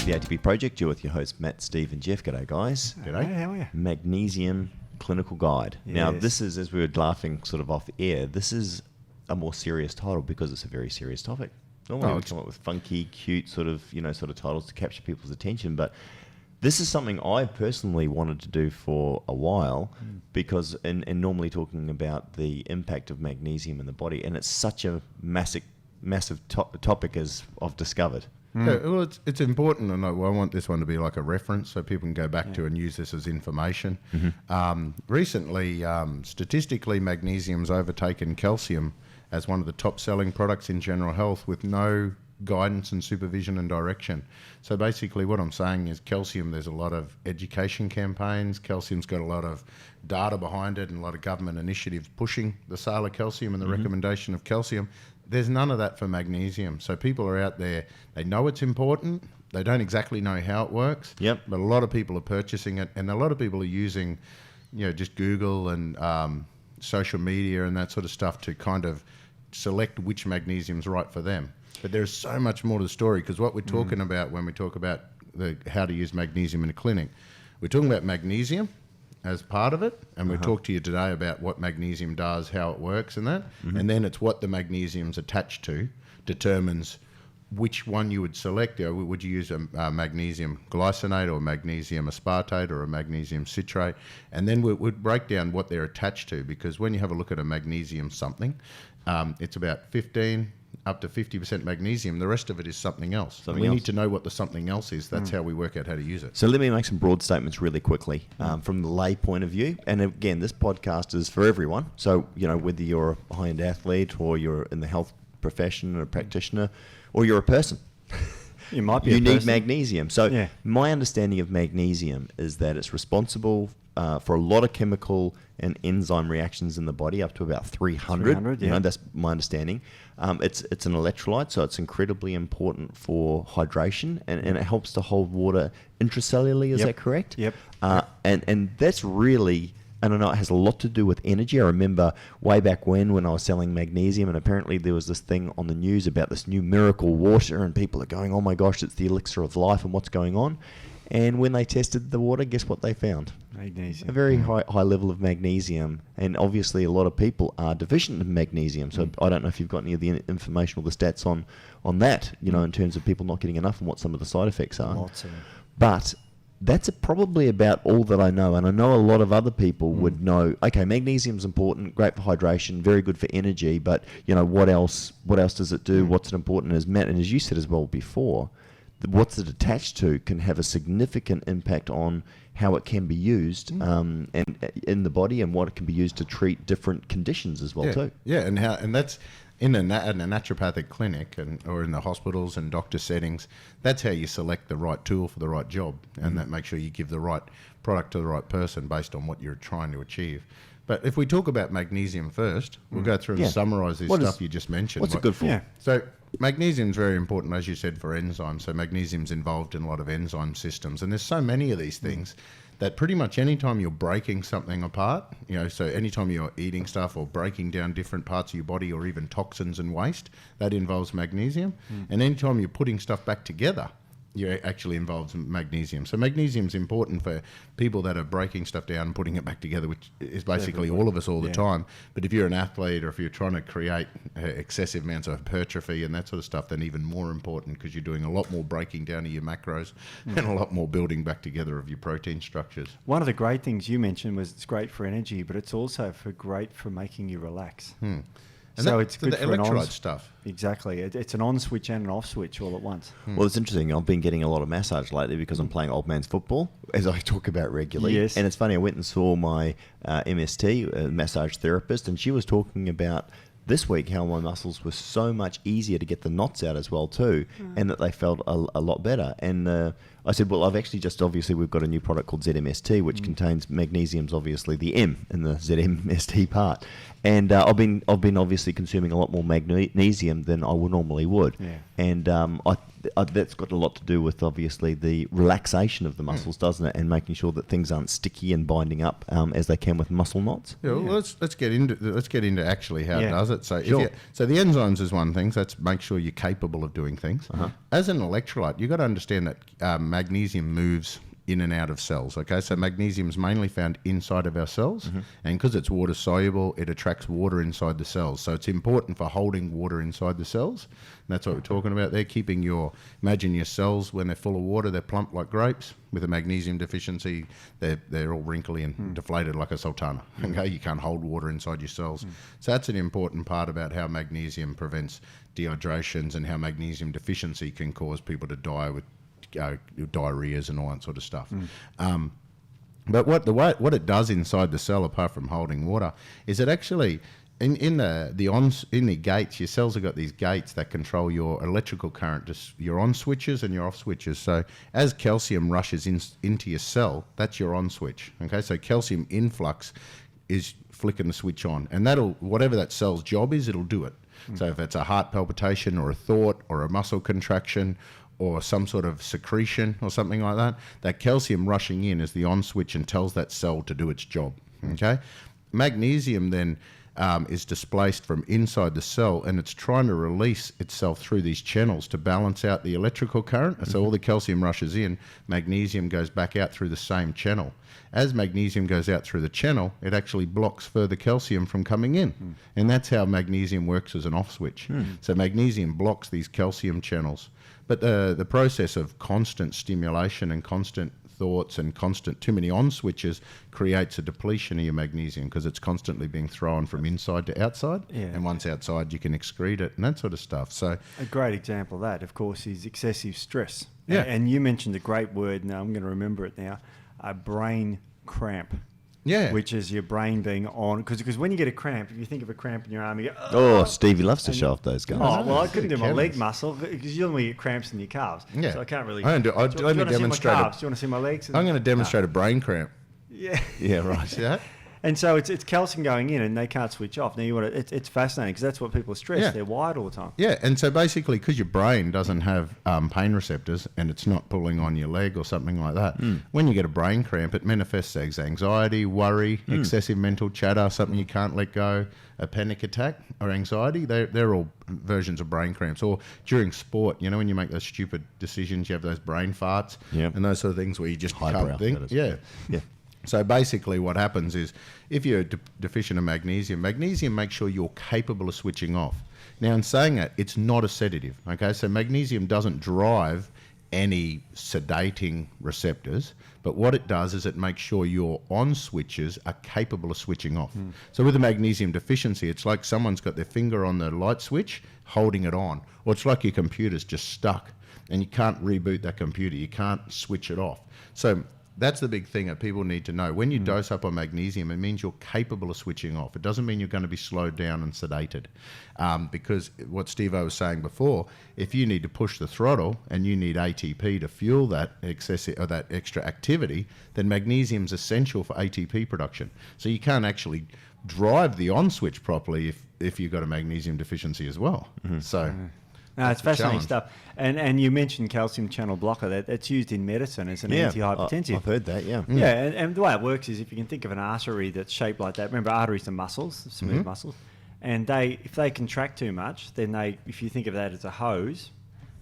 to the ATP Project. You're with your hosts, Matt, Steve, and Jeff. G'day, guys. G'day. Hey, how are you? Magnesium Clinical Guide. Yes. Now, this is, as we were laughing sort of off air, this is a more serious title because it's a very serious topic. Normally we come up with funky, cute sort of titles to capture people's attention, but this is something I personally wanted to do for a while because, and normally talking about the impact of magnesium in the body, and it's such a massive topic as I've discovered. Yeah, well, it's important, and I want this one to be like a reference so people can go back to and use this as information. Recently, statistically, magnesium's overtaken calcium as one of the top-selling products in general health with no guidance and supervision and direction. So basically what I'm saying is calcium, there's a lot of education campaigns. Calcium's got a lot of data behind it and a lot of government initiatives pushing the sale of calcium and the recommendation of calcium. There's none of that for magnesium. So people are out there, they know it's important, they don't exactly know how it works, but a lot of people are purchasing it, and a lot of people are using, just Google and social media and that sort of stuff to kind of select which magnesium's right for them. But there's so much more to the story, because what we're talking about when we talk about how to use magnesium in a clinic, we're talking about magnesium as part of it, and we'll talk to you today about what magnesium does, how it works and that, and then it's what the magnesium's attached to determines which one you would select. Would you use a magnesium glycinate or magnesium aspartate or a magnesium citrate? And then we'd break down what they're attached to, because when you have a look at a magnesium something, it's about 15 up to 50% magnesium. The rest of it is something else. We need to know what the something else is. That's how we work out how to use it. So let me make some broad statements really quickly from the lay point of view. And again, this podcast is for everyone. So, whether you're a high-end athlete or you're in the health profession or a practitioner or you're a person, You might be you a need person. magnesium. So my understanding of magnesium is that it's responsible for a lot of chemical and enzyme reactions in the body, up to about 300. 300, that's my understanding. It's an electrolyte, so it's incredibly important for hydration, and it helps to hold water intracellularly. Is that correct? Yep. And that's really, and I know it has a lot to do with energy. I remember way back when I was selling magnesium, and apparently there was this thing on the news about this new miracle water, and people are going, oh my gosh, it's the elixir of life, and what's going on? And when they tested the water, guess what they found? Magnesium. A very high level of magnesium. And obviously a lot of people are deficient in magnesium. So I don't know if you've got any of the information or the stats on that, in terms of people not getting enough and what some of the side effects are. Lots of them. But that's probably about all that I know. And I know a lot of other people would know, okay, magnesium's important, great for hydration, very good for energy, but what else does it do? What's it important? As Matt, and as you said as well before, what's it attached to can have a significant impact on how it can be used and in the body, and what it can be used to treat different conditions as well too. Yeah, and that's in a naturopathic clinic or in the hospitals and doctor settings. That's how you select the right tool for the right job, and that makes sure you give the right product to the right person based on what you're trying to achieve. But if we talk about magnesium first, we'll go through and summarise this stuff you just mentioned. What's it good for? Yeah. So magnesium is very important, as you said, for enzymes. So magnesium's involved in a lot of enzyme systems. And there's so many of these things that pretty much any time you're breaking something apart, so anytime you're eating stuff or breaking down different parts of your body or even toxins and waste, that involves magnesium. And anytime you're putting stuff back together, you actually involves magnesium. So magnesium's important for people that are breaking stuff down and putting it back together, which is basically all of us all the time. But if you're an athlete or if you're trying to create excessive amounts of hypertrophy and that sort of stuff, then even more important, because you're doing a lot more breaking down of your macros and a lot more building back together of your protein structures. One of the great things you mentioned was it's great for energy, but it's also great for making you relax. And so it's good the for electrolyte stuff. Exactly. It's an on switch and an off switch all at once. Well, it's interesting. I've been getting a lot of massage lately because I'm playing old man's football, as I talk about regularly. Yes. And it's funny, I went and saw my MST, massage therapist, and she was talking about this week how my muscles were so much easier to get the knots out as well too, and that they felt a lot better. And I said, well, I've actually obviously we've got a new product called ZMST, which contains magnesium's obviously the M in the ZMST part. And I've been obviously consuming a lot more magnesium than I would normally would. Yeah. And that's got a lot to do with obviously the relaxation of the muscles, doesn't it? And making sure that things aren't sticky and binding up as they can with muscle knots. Yeah, well, let's get into actually how it does it. So Sure. So the enzymes is one thing. So let's make sure you're capable of doing things. As an electrolyte, you've got to understand that magnesium moves in and out of cells. Okay, so magnesium is mainly found inside of our cells, and because it's water soluble, it attracts water inside the cells. So it's important for holding water inside the cells. And that's what we're talking about there. Imagine your cells when they're full of water, they're plump like grapes. With a magnesium deficiency, they're all wrinkly and deflated like a sultana. Okay, you can't hold water inside your cells. So that's an important part about how magnesium prevents dehydrations and how magnesium deficiency can cause people to die with diarrheas and all that sort of stuff. But what it does inside the cell, apart from holding water, is it actually in the gates, your cells have got these gates that control your electrical current, just your on switches and your off switches. So as calcium rushes into your cell, that's your on switch. Okay, so calcium influx is flicking the switch on, and whatever that cell's job is, it'll do it. So if it's a heart palpitation or a thought or a muscle contraction or some sort of secretion or something like that, that calcium rushing in is the on switch and tells that cell to do its job. Okay, magnesium then is displaced from inside the cell, and it's trying to release itself through these channels to balance out the electrical current. So all the calcium rushes in, magnesium goes back out through the same channel. As magnesium goes out through the channel, it actually blocks further calcium from coming in. And that's how magnesium works as an off switch. So magnesium blocks these calcium channels. But the process of constant stimulation and constant thoughts and constant too many on switches creates a depletion of your magnesium because it's constantly being thrown from inside to outside. And once outside, you can excrete it and that sort of stuff. So a great example of that, of course, is excessive stress. And you mentioned a great word. Now I'm going to remember it now. A brain cramp. Which is your brain being on. Because when you get a cramp, if you think of a cramp in your arm, you go, oh, Stevie loves to show off those guys. Oh, well, I couldn't do my leg muscle because you normally get cramps in your calves. So I can't really. I do you want to see my calves? Do you want to see my legs? I'm going to demonstrate a brain cramp. Yeah, right. See that? And so it's calcium going in, and they can't switch off. Now it's fascinating because that's what people are stressed. Yeah. They're wired all the time. Yeah, and so basically, because your brain doesn't have pain receptors and it's not pulling on your leg or something like that, when you get a brain cramp, it manifests as anxiety, worry, excessive mental chatter, something you can't let go, a panic attack or anxiety. They're all versions of brain cramps. Or during sport, when you make those stupid decisions, you have those brain farts and those sort of things where you just can't think. Yeah. So basically what happens is if you're deficient in magnesium makes sure you're capable of switching off. Now, in saying that, it's not a sedative, okay? So magnesium doesn't drive any sedating receptors, but what it does is it makes sure your on switches are capable of switching off. So with a magnesium deficiency, it's like someone's got their finger on the light switch holding it on, or it's like your computer's just stuck and you can't reboot that computer, you can't switch it off. So that's the big thing that people need to know. When you dose up on magnesium, it means you're capable of switching off. It doesn't mean you're going to be slowed down and sedated. Because what Steve-O was saying before, if you need to push the throttle and you need ATP to fuel that excessive or that extra activity, then magnesium's essential for ATP production. So you can't actually drive the on switch properly if you've got a magnesium deficiency as well. So no, it's fascinating stuff. And you mentioned calcium channel blocker. That's used in medicine as an antihypertensive. I've heard that, yeah. Yeah, and the way it works is if you can think of an artery that's shaped like that. Remember, arteries are muscles, smooth muscles. And if they contract too much, then if you think of that as a hose,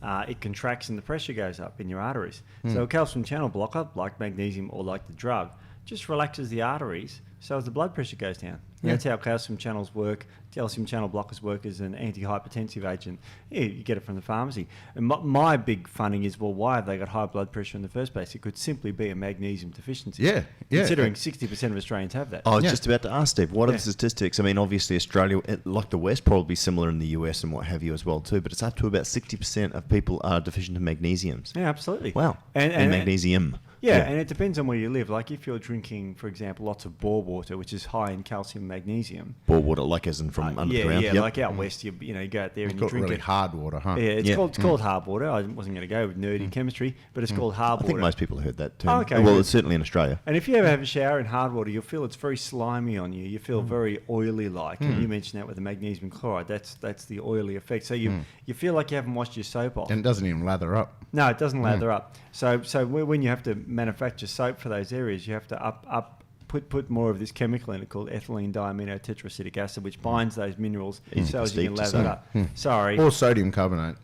it contracts and the pressure goes up in your arteries. So a calcium channel blocker, like magnesium or like the drug, just relaxes the arteries so as the blood pressure goes down. That's how calcium channels work. Calcium channel blockers work as an antihypertensive agent. Yeah, you get it from the pharmacy. And my big funning is, well, why have they got high blood pressure in the first place? It could simply be a magnesium deficiency. Considering 60% of Australians have that. I was just about to ask, Steve, what are the statistics? I mean, obviously Australia, like the West, probably similar in the US and what have you as well too, but it's up to about 60% of people are deficient in magnesiums. Yeah, absolutely. Wow. And magnesium. Yeah, and it depends on where you live. Like if you're drinking, for example, lots of bore water, which is high in calcium and magnesium. Bore water, like as in from underground. Yeah, like out west, you go out there and you drink really it. hard water, huh? Yeah, it's called hard water. I wasn't going to go with nerdy chemistry, but it's called hard water. I think most people have heard that term. Oh, okay, well, good. it's certainly in Australia. And if you ever have a shower in hard water, you'll feel it's very slimy on you. You feel very oily-like. And you mentioned that with the magnesium chloride. That's the oily effect. So you feel like you haven't washed your soap off. And it doesn't even lather up. No, it doesn't lather up. So when you have to manufacture soap for those areas, you have to put more of this chemical in it called ethylene diamino tetracetic acid, which binds those minerals so as you can lather it up. Sorry. Or sodium carbonate.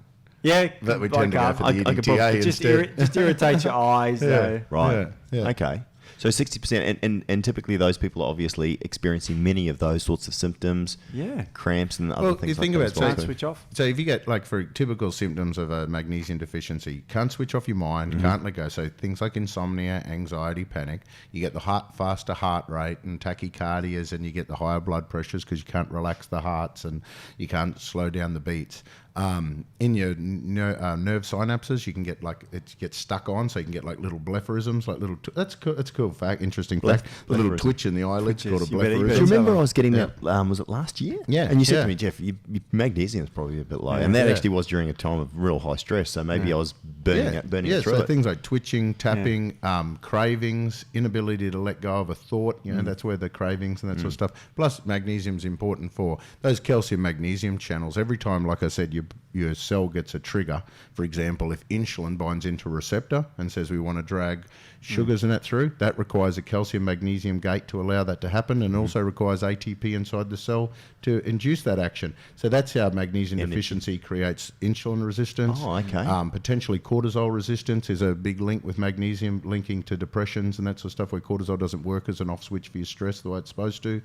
Yeah, That we tend to go for the I could EDTA probably- just instead. irritates your eyes, though. Right. Yeah. Okay. So 60%, and typically those people are obviously experiencing many of those sorts of symptoms, Yeah. cramps and other Well, things you think like about that. as well Can't too. switch off. So if you get, like, for typical symptoms of a magnesium deficiency, can't switch off your mind, can't let go. So things like insomnia, anxiety, panic. You get the faster heart rate and tachycardias, and you get the higher blood pressures because you can't relax the hearts and you can't slow down the beats. In your nerve synapses, you can get it gets stuck on, so you can get like little blepharisms, like little. That's cool. That's a cool fact. Interesting fact. The little Blepharism. twitch in the eyelids called a Twitches. You better- you blepharism. Do you remember Yeah. I was getting that, was it last year? Yeah, And you said yeah. to me, Jeff, your magnesium is probably a bit low. Yeah. And that Yeah. actually was during a time of real high stress, so maybe I was burning Yeah, through so it. things like twitching, tapping, cravings, inability to let go of a thought, that's where the cravings and that sort of stuff. Plus, magnesium's important for those calcium-magnesium channels. Every time, like I said, your cell gets a trigger. For example, if insulin binds into a receptor and says we want to drag sugars and that through, that requires a calcium-magnesium gate to allow that to happen, and also requires ATP inside the cell to induce that action. So that's how magnesium deficiency creates insulin resistance. Oh, okay. Potentially cortisol resistance is a big link with magnesium, linking to depressions and that sort of stuff, where cortisol doesn't work as an off switch for your stress the way it's supposed to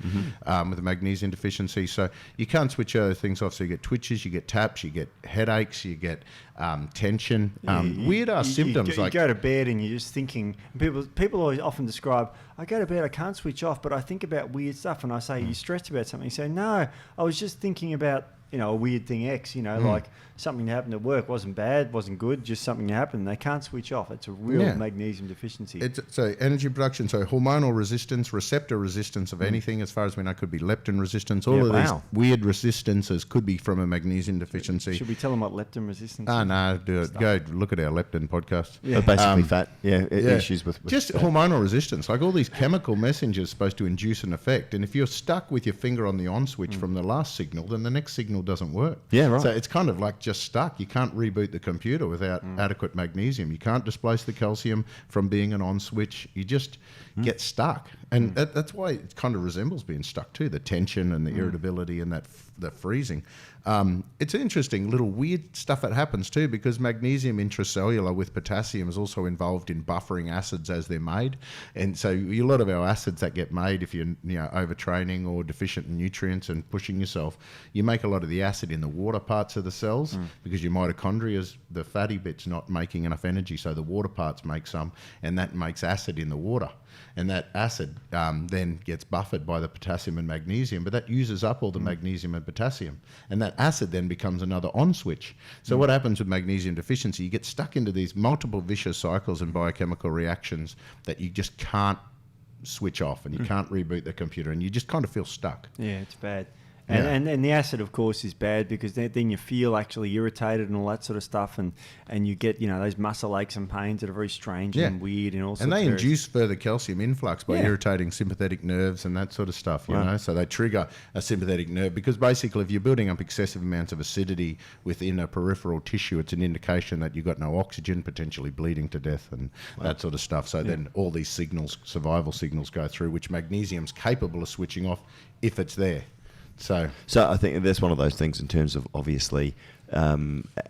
with a magnesium deficiency. So you can't switch other things off. So you get twitches, you get taps, you get headaches, you get tension, weird symptoms. You go to bed and you're just thinking. People always often describe, I go to bed, I can't switch off, but I think about weird stuff. And I say, you stressed about something? You say, no, I was just thinking about a weird thing X, like something that happened at work wasn't bad, wasn't good, just something that happened. They can't switch off. It's a real magnesium deficiency. So energy production, so hormonal resistance, receptor resistance of anything, as far as we know, could be leptin resistance. All of these weird resistances could be from a magnesium deficiency. Should we tell them what leptin resistance is? No, do it. Go look at our leptin podcast. But basically fat, issues with just hormonal resistance. Like all these chemical messengers supposed to induce an effect. And if you're stuck with your finger on the on switch from the last signal, then the next signal doesn't work. Yeah, right. So it's kind of like just stuck. You can't reboot the computer without adequate magnesium. You can't displace the calcium from being an on switch. You just get stuck. And that's why it kind of resembles being stuck too, the tension and the irritability and that freezing. It's interesting, little weird stuff that happens too, because magnesium intracellular with potassium is also involved in buffering acids as they're made. And so a lot of our acids that get made, if you're overtraining or deficient in nutrients and pushing yourself, you make a lot of the acid in the water parts of the cells because your mitochondria, the fatty bit's not making enough energy, so the water parts make some, and that makes acid in the water. And that acid then gets buffered by the potassium and magnesium, but that uses up all the magnesium and potassium. And that acid then becomes another on switch. So what happens with magnesium deficiency, you get stuck into these multiple vicious cycles and biochemical reactions that you just can't switch off, and you can't reboot the computer, and you just kind of feel stuck. Yeah, it's bad. And the acid, of course, is bad because then you feel actually irritated and all that sort of stuff, and you get those muscle aches and pains that are very strange and weird and all sorts. And they of induce further calcium influx by irritating sympathetic nerves and that sort of stuff, you know. So they trigger a sympathetic nerve because basically, if you're building up excessive amounts of acidity within a peripheral tissue, it's an indication that you've got no oxygen, potentially bleeding to death and that sort of stuff. So then all these signals, survival signals, go through, which magnesium's capable of switching off if it's there. So I think that's one of those things in terms of obviously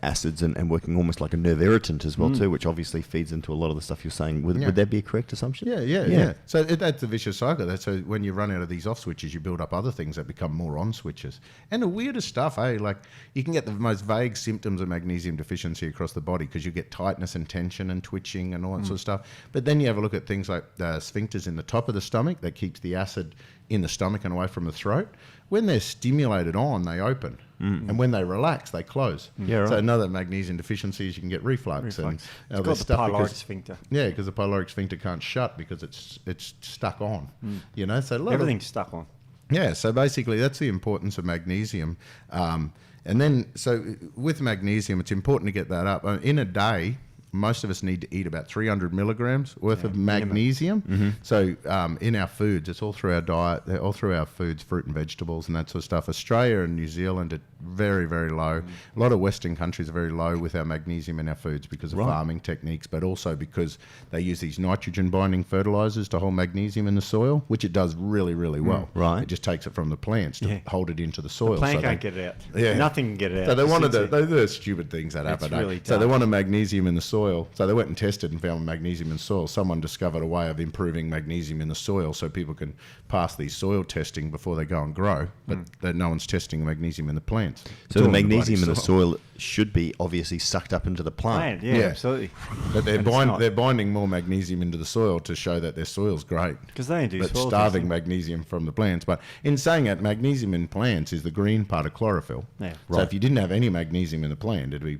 acids and working almost like a nerve irritant as well too, which obviously feeds into a lot of the stuff you're saying. Would that be a correct assumption? Yeah. So that's the vicious cycle. So when you run out of these off switches, you build up other things that become more on switches. And the weirdest stuff, like you can get the most vague symptoms of magnesium deficiency across the body because you get tightness and tension and twitching and all that sort of stuff. But then you have a look at things like the sphincters in the top of the stomach that keeps the acid in the stomach and away from the throat. When they're stimulated on, they open. and when they relax, they close. Yeah, right. So another magnesium deficiency is you can get reflux. And It's called the pyloric sphincter. Yeah, because the pyloric sphincter can't shut because it's stuck on. You know, so a lot Everything's stuck on. Yeah, so basically that's the importance of magnesium. And then, so with magnesium, it's important to get that up. In a day, most of us need to eat about 300 milligrams worth of magnesium. So in our foods, it's all through our diet, all through our foods, fruit and vegetables and that sort of stuff. Australia and New Zealand are very, very low. A lot of Western countries are very low with our magnesium in our foods because of farming techniques, but also because they use these nitrogen-binding fertilizers to hold magnesium in the soil, which it does really, really well. Right. It just takes it from the plants to hold it into the soil. The plant so can't get it out. Nothing can get it out. So they wanted those are the stupid things that happen. Really So they wanted magnesium in the soil. So they went and tested and found magnesium in soil. Someone discovered a way of improving magnesium in the soil so people can pass these soil testing before they go and grow, but no one's testing magnesium in the plants. So the magnesium in the soil should be obviously sucked up into the plant. Yeah, absolutely. But they're binding more magnesium into the soil to show that their soil's great. Because they do But soil starving testing. magnesium from the plants. But in saying that, magnesium in plants is the green part of chlorophyll. Yeah. So if you didn't have any magnesium in the plant, it'd be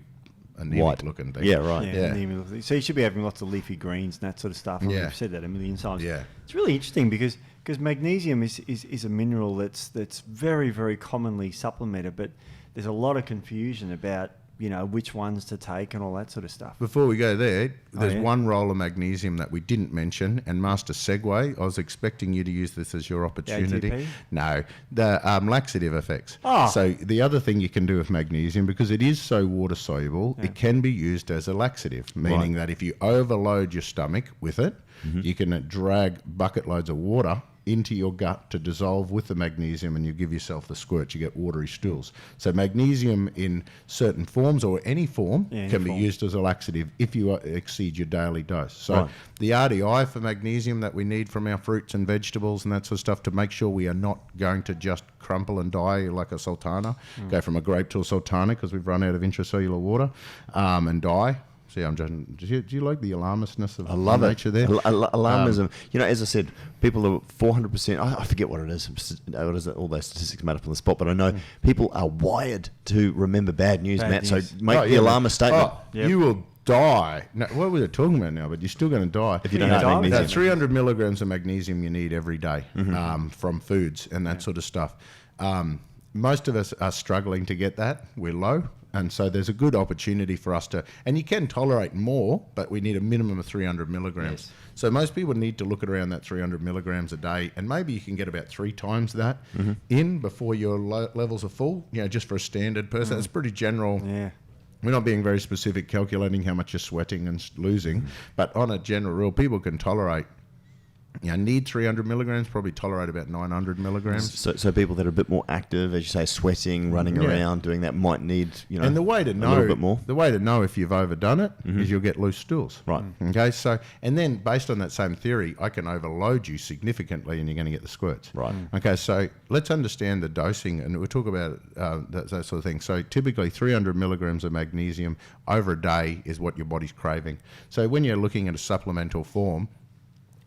anemic White. looking thing. Yeah, right. Yeah. So you should be having lots of leafy greens and that sort of stuff. Yeah. We've said that a million times. Yeah. It's really interesting because magnesium is a mineral that's very, very commonly supplemented, but there's a lot of confusion about, you know, which ones to take and all that sort of stuff. Before we go there, there's yeah? one role of magnesium that we didn't mention, and Master Segue, I was expecting you to use this as your opportunity. ATP? No, the laxative effects. Oh. So the other thing you can do with magnesium, because it is so water soluble, it can be used as a laxative, meaning that if you overload your stomach with it, you can drag bucket loads of water into your gut to dissolve with the magnesium, and you give yourself the squirt, you get watery stools. So magnesium in certain forms or any form can be used as a laxative if you exceed your daily dose. So the RDI for magnesium that we need from our fruits and vegetables and that sort of stuff to make sure we are not going to just crumple and die like a sultana, go from a grape to a sultana because we've run out of intracellular water, and die. See, I'm just. Do you like the alarmistness of nature there? Alarmism. You know, as I said, people are 400%. I forget what it is. What is it? All those statistics made up on the spot. But I know people are wired to remember bad news, Matt. news. So make the alarmist statement. You will die. No, what we're talking about now, but you're still going to die If you don't have magnesium. That's 300 milligrams of magnesium you need every day from foods and that sort of stuff. Most of us are struggling to get that. We're low. And so there's a good opportunity for us to, and you can tolerate more, but we need a minimum of 300 milligrams. Yes. So most people need to look at around that 300 milligrams a day, and maybe you can get about 3 times that in before your levels are full, you know, just for a standard person. It's pretty general. Yeah. We're not being very specific, calculating how much you're sweating and losing, but on a general rule, people can tolerate. You know, need 300 milligrams, probably tolerate about 900 milligrams. So people that are a bit more active, as you say, sweating, running around, doing that, might need, you know, and the way to know, a little bit more. The way to know if you've overdone it is you'll get loose stools. Right. Okay. So, and then based on that same theory, I can overload you significantly, and you're going to get the squirts. Right. Okay. So let's understand the dosing, and we'll talk about that sort of thing. So typically, 300 milligrams of magnesium over a day is what your body's craving. So when you're looking at a supplemental form,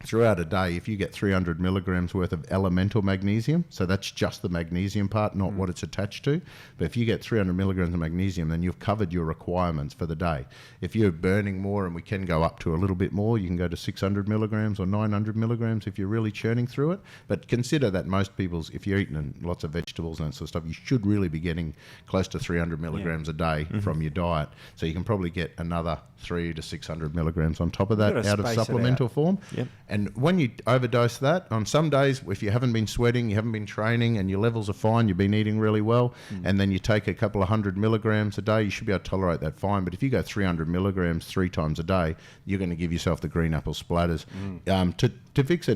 throughout a day, if you get 300 milligrams worth of elemental magnesium, so that's just the magnesium part, not what it's attached to. But if you get 300 milligrams of magnesium, then you've covered your requirements for the day. If you're burning more, and we can go up to a little bit more, you can go to 600 milligrams or 900 milligrams if you're really churning through it. But consider that most people's, if you're eating lots of vegetables and that sort of stuff, you should really be getting close to 300 milligrams a day from your diet. So you can probably get another 300 to 600 milligrams on top of that out of supplemental form. Yep. And when you overdose that, on some days, if you haven't been sweating, you haven't been training, and your levels are fine, you've been eating really well, and then you take a couple of 100 milligrams a day, you should be able to tolerate that fine. But if you go 300 milligrams 3 times a day, you're going to give yourself the green apple splatters. To fix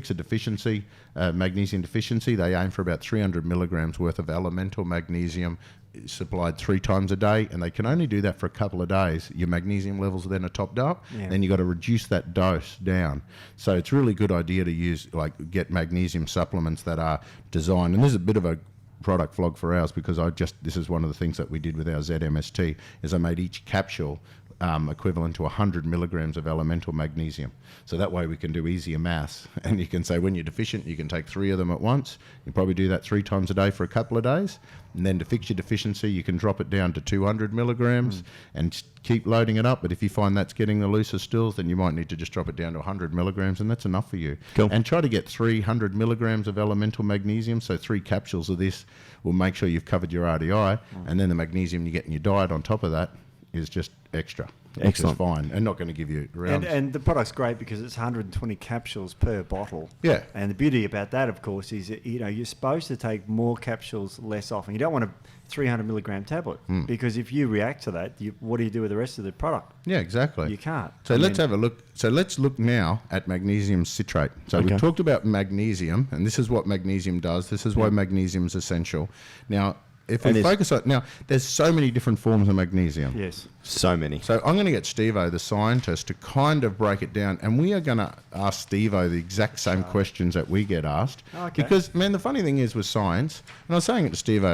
a deficiency, magnesium deficiency, they aim for about 300 milligrams worth of elemental magnesium supplied 3 times a day, and they can only do that for a couple of days. Your magnesium levels then are topped up, then you've got to reduce that dose down. So it's a really good idea to use, get magnesium supplements that are designed, and this is a bit of a product vlog for ours, because this is one of the things that we did with our ZMST, is I made each capsule equivalent to 100 milligrams of elemental magnesium. So that way we can do easier maths. And you can say when you're deficient, you can take 3 of them at once. You probably do that 3 times a day for a couple of days. And then to fix your deficiency, you can drop it down to 200 milligrams and keep loading it up. But if you find that's getting the looser stools, then you might need to just drop it down to 100 milligrams, and that's enough for you. Cool. And try to get 300 milligrams of elemental magnesium. So 3 capsules of this will make sure you've covered your RDI. And then the magnesium you get in your diet on top of that is just extra. Excellent. Which is fine and not going to give you rounds. And the product's great because it's 120 capsules per bottle. Yeah. And the beauty about that, of course, is that, you're supposed to take more capsules less often. You don't want a 300 milligram tablet because if you react to that, what do you do with the rest of the product? Yeah, exactly. You can't. So let's have a look. So let's look now at magnesium citrate. So we talked about magnesium, and this is what magnesium does. This is why magnesium is essential. Now, if we focus on there's so many different forms of magnesium. Yes. So many. So I'm going to get Steve-O, the scientist, to kind of break it down, and we are going to ask Steve-O the exact same questions that we get asked. Okay. Because, man, the funny thing is with science, and I was saying it to Steve-O,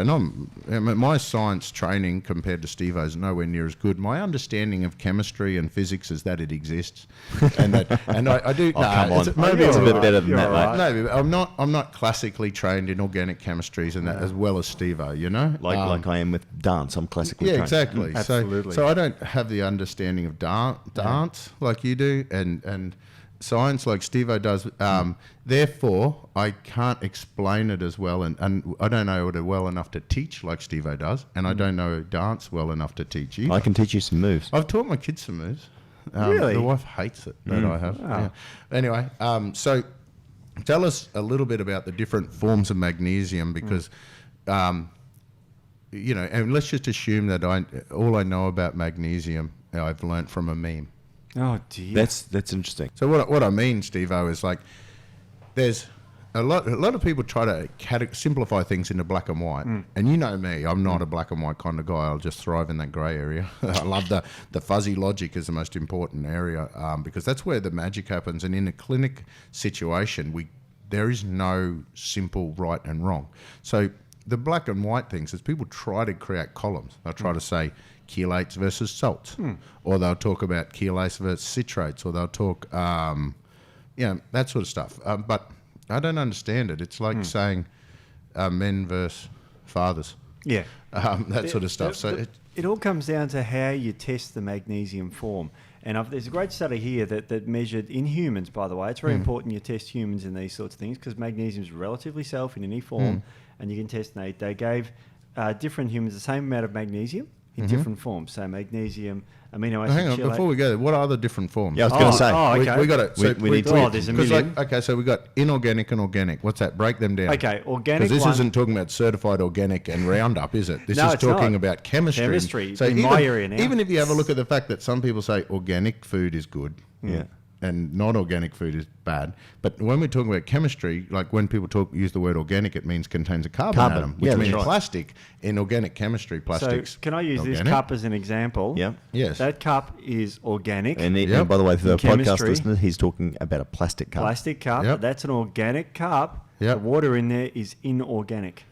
and my science training compared to Steve-O is nowhere near as good. My understanding of chemistry and physics is that it exists, and I do. Oh, come on. Maybe It's a bit better than You're that, all mate. right. No, I'm not classically trained in organic chemistries and that as well as Steve-O. You know, Like I am with dance. I'm classically yeah, trained. exactly. Absolutely. So I don't have the understanding of dance like you do, and science like Steve-O does. Therefore, I can't explain it as well, and I don't know it well enough to teach like Steve-O does, and I don't know dance well enough to teach either. I can teach you some moves. I've taught my kids some moves. Really? The wife hates it that I have. Yeah. Anyway, so tell us a little bit about the different forms of magnesium because. And let's just assume that all I know about magnesium I've learnt from a meme. Oh, dear. That's interesting. So what I mean, Steve-O, is like there's a lot of people try to simplify things into black and white. And you know me, I'm not a black and white kind of guy. I'll just thrive in that grey area. I love the fuzzy logic is the most important area because that's where the magic happens. And in a clinic situation, there is no simple right and wrong. So the black and white things is people try to create columns. They'll try to say chelates versus salts, or they'll talk about chelates versus citrates, or they'll talk, that sort of stuff. But I don't understand it. It's like saying men versus fathers. Yeah. That sort of stuff. So it all comes down to how you test the magnesium form. And there's a great study here that measured in humans, by the way. It's very important you test humans in these sorts of things because magnesium is relatively safe in any form, and you can test. They gave different humans the same amount of magnesium in different forms. So magnesium, amino acid. hang on, before we go there, what are the different forms? Yeah, I was going to say. okay. We got it. So We need to- there's a million. So we got inorganic and organic. What's that? Break them down. Okay, organic. Because this one, isn't talking about certified organic and Roundup, is it? This No, is it's talking not. about chemistry. Chemistry, So in even, my area now. even if you have a look at the fact that some people say organic food is good, Yeah. and non-organic food is bad, but when we're talking about chemistry, like when people use the word organic, it means contains a carbon atom, which Yeah, that's means right. plastic. In organic chemistry, plastics. So can I use organic. this cup as an example? Yeah. Yes. That cup is organic. And by the way, for the podcast Chemistry. listeners, he's talking about a plastic cup. Plastic cup. Yep. That's an organic cup. Yep. The water in there is inorganic.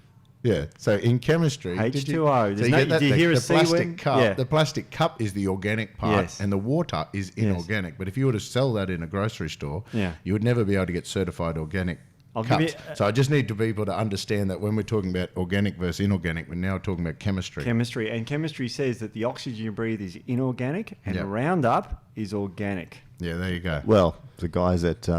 Yeah. So in chemistry, H2O. So you get that, do you hear a the C plastic wing? cup. Yeah. The plastic cup is the organic part, Yes. and the water is inorganic. But if you were to sell that in a grocery store, Yeah. you would never be able to get certified organic I'll give cups. you- So I just need people to understand that when we're talking about organic versus inorganic, we're now talking about chemistry. Chemistry. And chemistry says that the oxygen you breathe is inorganic and Yep. Roundup is organic. Yeah, there you go. Well, the guys at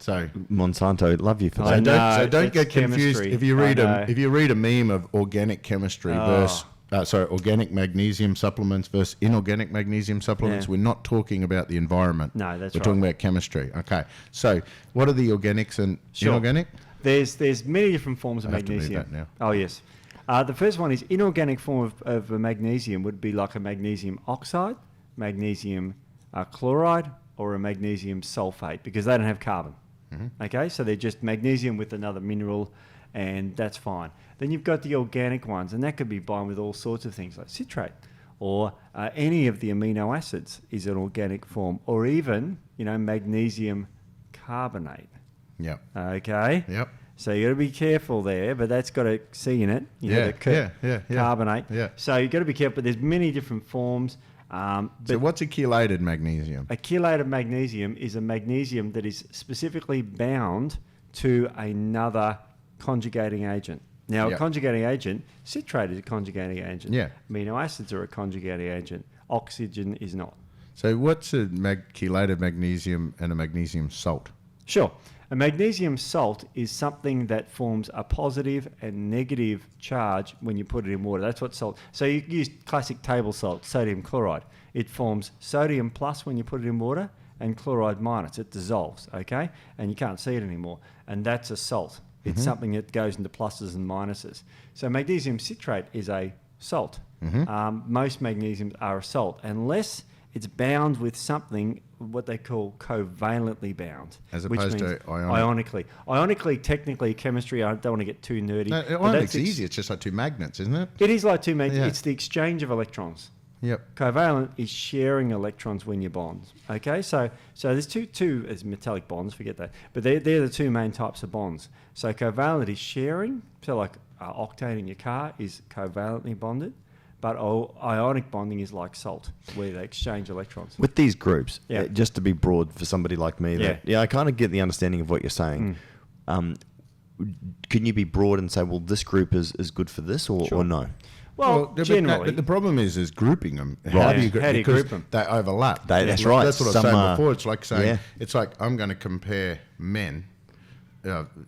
So Monsanto love you for I that. know. so don't it's get confused chemistry. if you I read know. if you read a meme of organic chemistry versus organic magnesium supplements versus inorganic magnesium supplements. Yeah. We're not talking about the environment. No, that's We're right. talking about chemistry. Okay. So what are the organics and Sure. inorganic? There's many different forms of I have to move magnesium. that now. Oh, yes. The first one is inorganic form of a magnesium would be like a magnesium oxide, magnesium chloride, or a magnesium sulfate because they don't have carbon. Okay, so they're just magnesium with another mineral, and that's fine. Then you've got the organic ones, and that could be bound with all sorts of things like citrate, or any of the amino acids is an organic form, or even magnesium carbonate. Yep. Okay. Yep. So you got to be careful there, but that's got a C in it. Yeah, the yeah. carbonate. Yeah. So you got to be careful. But there's many different forms. So what's a chelated magnesium? A chelated magnesium is a magnesium that is specifically bound to another conjugating agent. Now, Yep. a conjugating agent, citrate is a conjugating agent. Yeah. Amino acids are a conjugating agent. Oxygen is not. So what's a chelated magnesium and a magnesium salt? Sure. A magnesium salt is something that forms a positive and negative charge when you put it in water. That's what salt. So you use classic table salt, sodium chloride. It forms sodium plus when you put it in water and chloride minus. It dissolves, okay? And you can't see it anymore. And that's a salt. It's something that goes into pluses and minuses. So magnesium citrate is a salt. Most magnesiums are a salt, unless it's bound with something, what they call covalently bound. As which opposed means to ionic. ionically. Ionically, technically, chemistry, I don't want to get too nerdy. No, but ionic's that's easy. It's just like two magnets, isn't it? It is like two magnets. Yeah. It's the exchange of electrons. Yep. Covalent is sharing electrons when you bond. Okay, so there's two as metallic bonds, forget that. But they're the two main types of bonds. So covalent is sharing, so like octane in your car is covalently bonded, but ionic bonding is like salt, where they exchange electrons. With these groups, Yeah. just to be broad for somebody like me, I kind of get the understanding of what you're saying. Can you be broad and say, well, this group is good for this, or no? Well, generally. But the problem is grouping them. Right. How do you because group them? They overlap. That's right. That's what I was Some saying are- before. It's like saying, Yeah. it's like I'm going to compare men,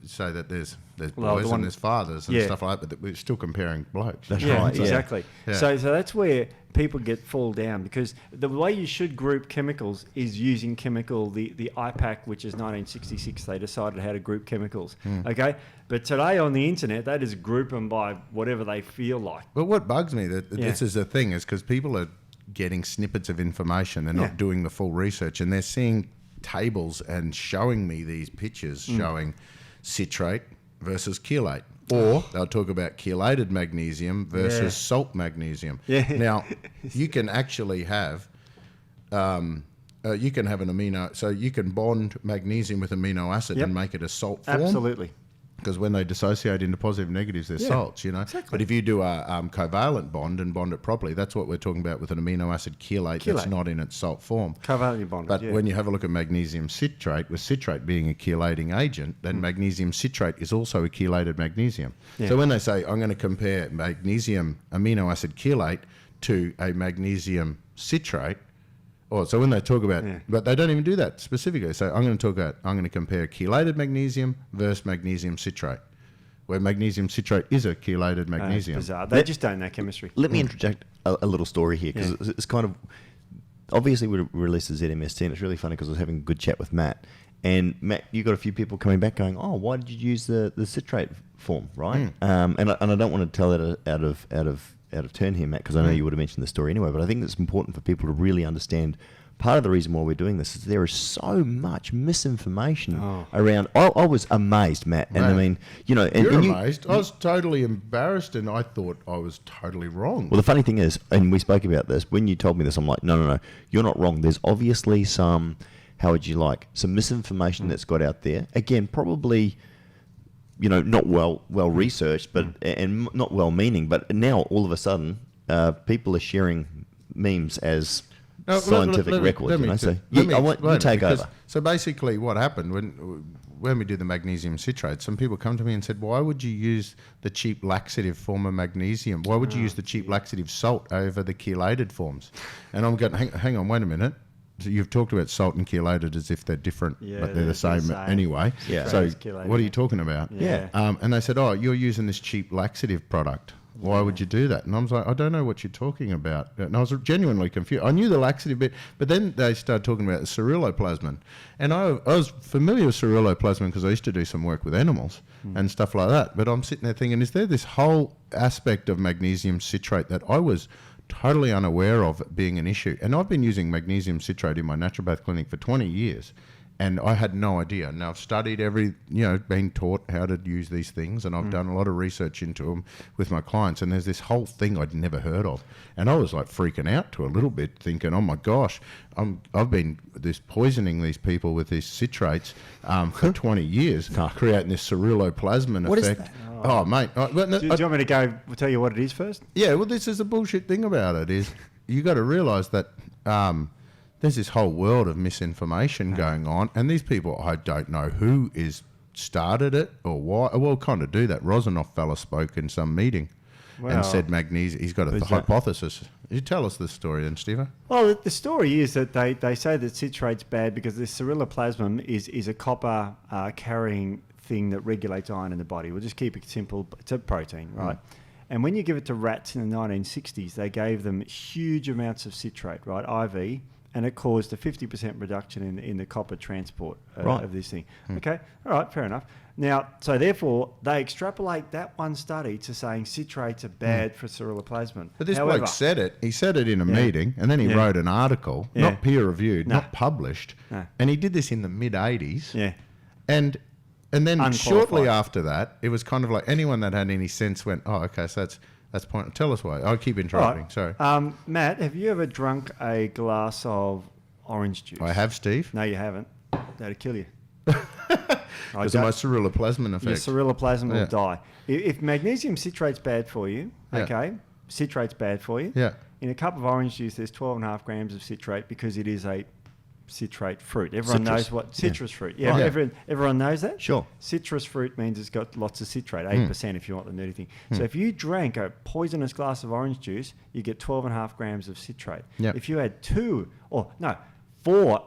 say that there's Well, boys the one- and there's fathers and Yeah. stuff like that, but we're still comparing blokes. That's Yeah, right, yeah. exactly. Yeah. So that's where people fall down, because the way you should group chemicals is using the IPAC, which is 1966. They decided how to group chemicals. Okay, but today on the internet, they just group them by whatever they feel like. But what bugs me that this is the thing is because people are getting snippets of information. They're not doing the full research, and they're seeing tables and showing me these pictures showing citrate versus chelate. Or they'll talk about chelated magnesium versus salt magnesium. Yeah. Now, you can actually have an amino, so you can bond magnesium with amino acid Yep. and make it a salt form. Absolutely. Because when they dissociate into positive and negatives, they're salts, you know. Exactly. But if you do a covalent bond and bond it properly, that's what we're talking about with an amino acid chelate that's Chelate. not in its salt form. Covalently bonded. But yeah. when you have a look at magnesium citrate, with citrate being a chelating agent, then magnesium citrate is also a chelated magnesium. Yeah. So when they say, I'm going to compare magnesium amino acid chelate to a magnesium citrate, so when they talk about, but they don't even do that specifically. So I'm going to compare chelated magnesium versus magnesium citrate, where magnesium citrate is a chelated magnesium. It's bizarre. They just don't know chemistry. Let me interject a little story here, because it's kind of, obviously we released the ZMST, and it's really funny because I was having a good chat with Matt. And Matt, you got a few people coming back going, oh, why did you use the citrate form, right? And I don't want to tell it out of turn here, Matt, because I know you would have mentioned the story anyway, but I think it's important for people to really understand part of the reason why we're doing this is there is so much misinformation around. I was amazed, Matt, and I mean, you know, and, You're and amazed. I was totally embarrassed, and I thought I was totally wrong. Well, the funny thing is, and we spoke about this, when you told me this, I'm like, no, you're not wrong. There's obviously some, how would you like, some misinformation that's got out there. Again, probably, you know, not well researched, but and not well meaning. But now all of a sudden, people are sharing memes as scientific records. I want you take over. So basically, what happened when we did the magnesium citrate, some people come to me and said, "Why would you use the cheap laxative form of magnesium? Why would you use the cheap laxative salt over the chelated forms?" And I'm going, "Hang on, wait a minute." So you've talked about salt and chelated as if they're different, but they're the same anyway. Yeah. So Chelated. what are you talking about? Yeah. And they said, "Oh, you're using this cheap laxative product. Why would you do that?" And I was like, "I don't know what you're talking about." And I was genuinely confused. I knew the laxative bit, but then they started talking about ceruloplasmin. And I was familiar with ceruloplasmin because I used to do some work with animals and stuff like that. But I'm sitting there thinking, is there this whole aspect of magnesium citrate that I was totally unaware of being an issue? And I've been using magnesium citrate in my naturopath clinic for 20 years. And I had no idea. Now, I've studied been taught how to use these things, and I've done a lot of research into them with my clients, and there's this whole thing I'd never heard of. And I was like freaking out to a little bit, thinking, oh my gosh, I've been poisoning these people with these citrates for 20 years, creating this ceruloplasmin What is effect. that? Oh, mate. Do you want me to tell you what it is first? Yeah, well, this is the bullshit thing about it is you got to realise that there's this whole world of misinformation going on, and these people, I don't know who started it or why. Well, kind of do that. Rosanoff fella spoke in some meeting and said magnesium. He's got a hypothesis. You tell us this story then, Steve. Well, the story is that they say that citrate's bad because the ceruloplasmin is a copper carrying thing that regulates iron in the body. We'll just keep it simple. It's a protein, right? And when you give it to rats in the 1960s, they gave them huge amounts of citrate, right, IV, and it caused a 50% reduction in the copper transport of this thing. Okay, all right, fair enough. Now, so therefore, they extrapolate that one study to saying citrates are bad for ceruloplasmin. But this bloke said it. He said it in a meeting, and then he wrote an article, not peer-reviewed, not published, and he did this in the mid-'80s. Yeah. And then shortly after that, it was kind of like anyone that had any sense went, oh, okay, so that's point. Tell us why. I'll keep interrupting. Right. Sorry. Matt, have you ever drunk a glass of orange juice? I have, Steve. No, you haven't. That'd kill you. Because of my ceruloplasmin effect. Your ceruloplasmin will die. If magnesium citrate's bad for you, okay, citrate's bad for you. Yeah. In a cup of orange juice, there's 12.5 grams of citrate because it is a citrate fruit. Everyone knows what citrus fruit. Yeah, right. Everyone knows that? Sure. Citrus fruit means it's got lots of citrate, 8% if you want the nerdy thing. So if you drank a poisonous glass of orange juice, you get 12.5 grams of citrate. Yep. If you had 4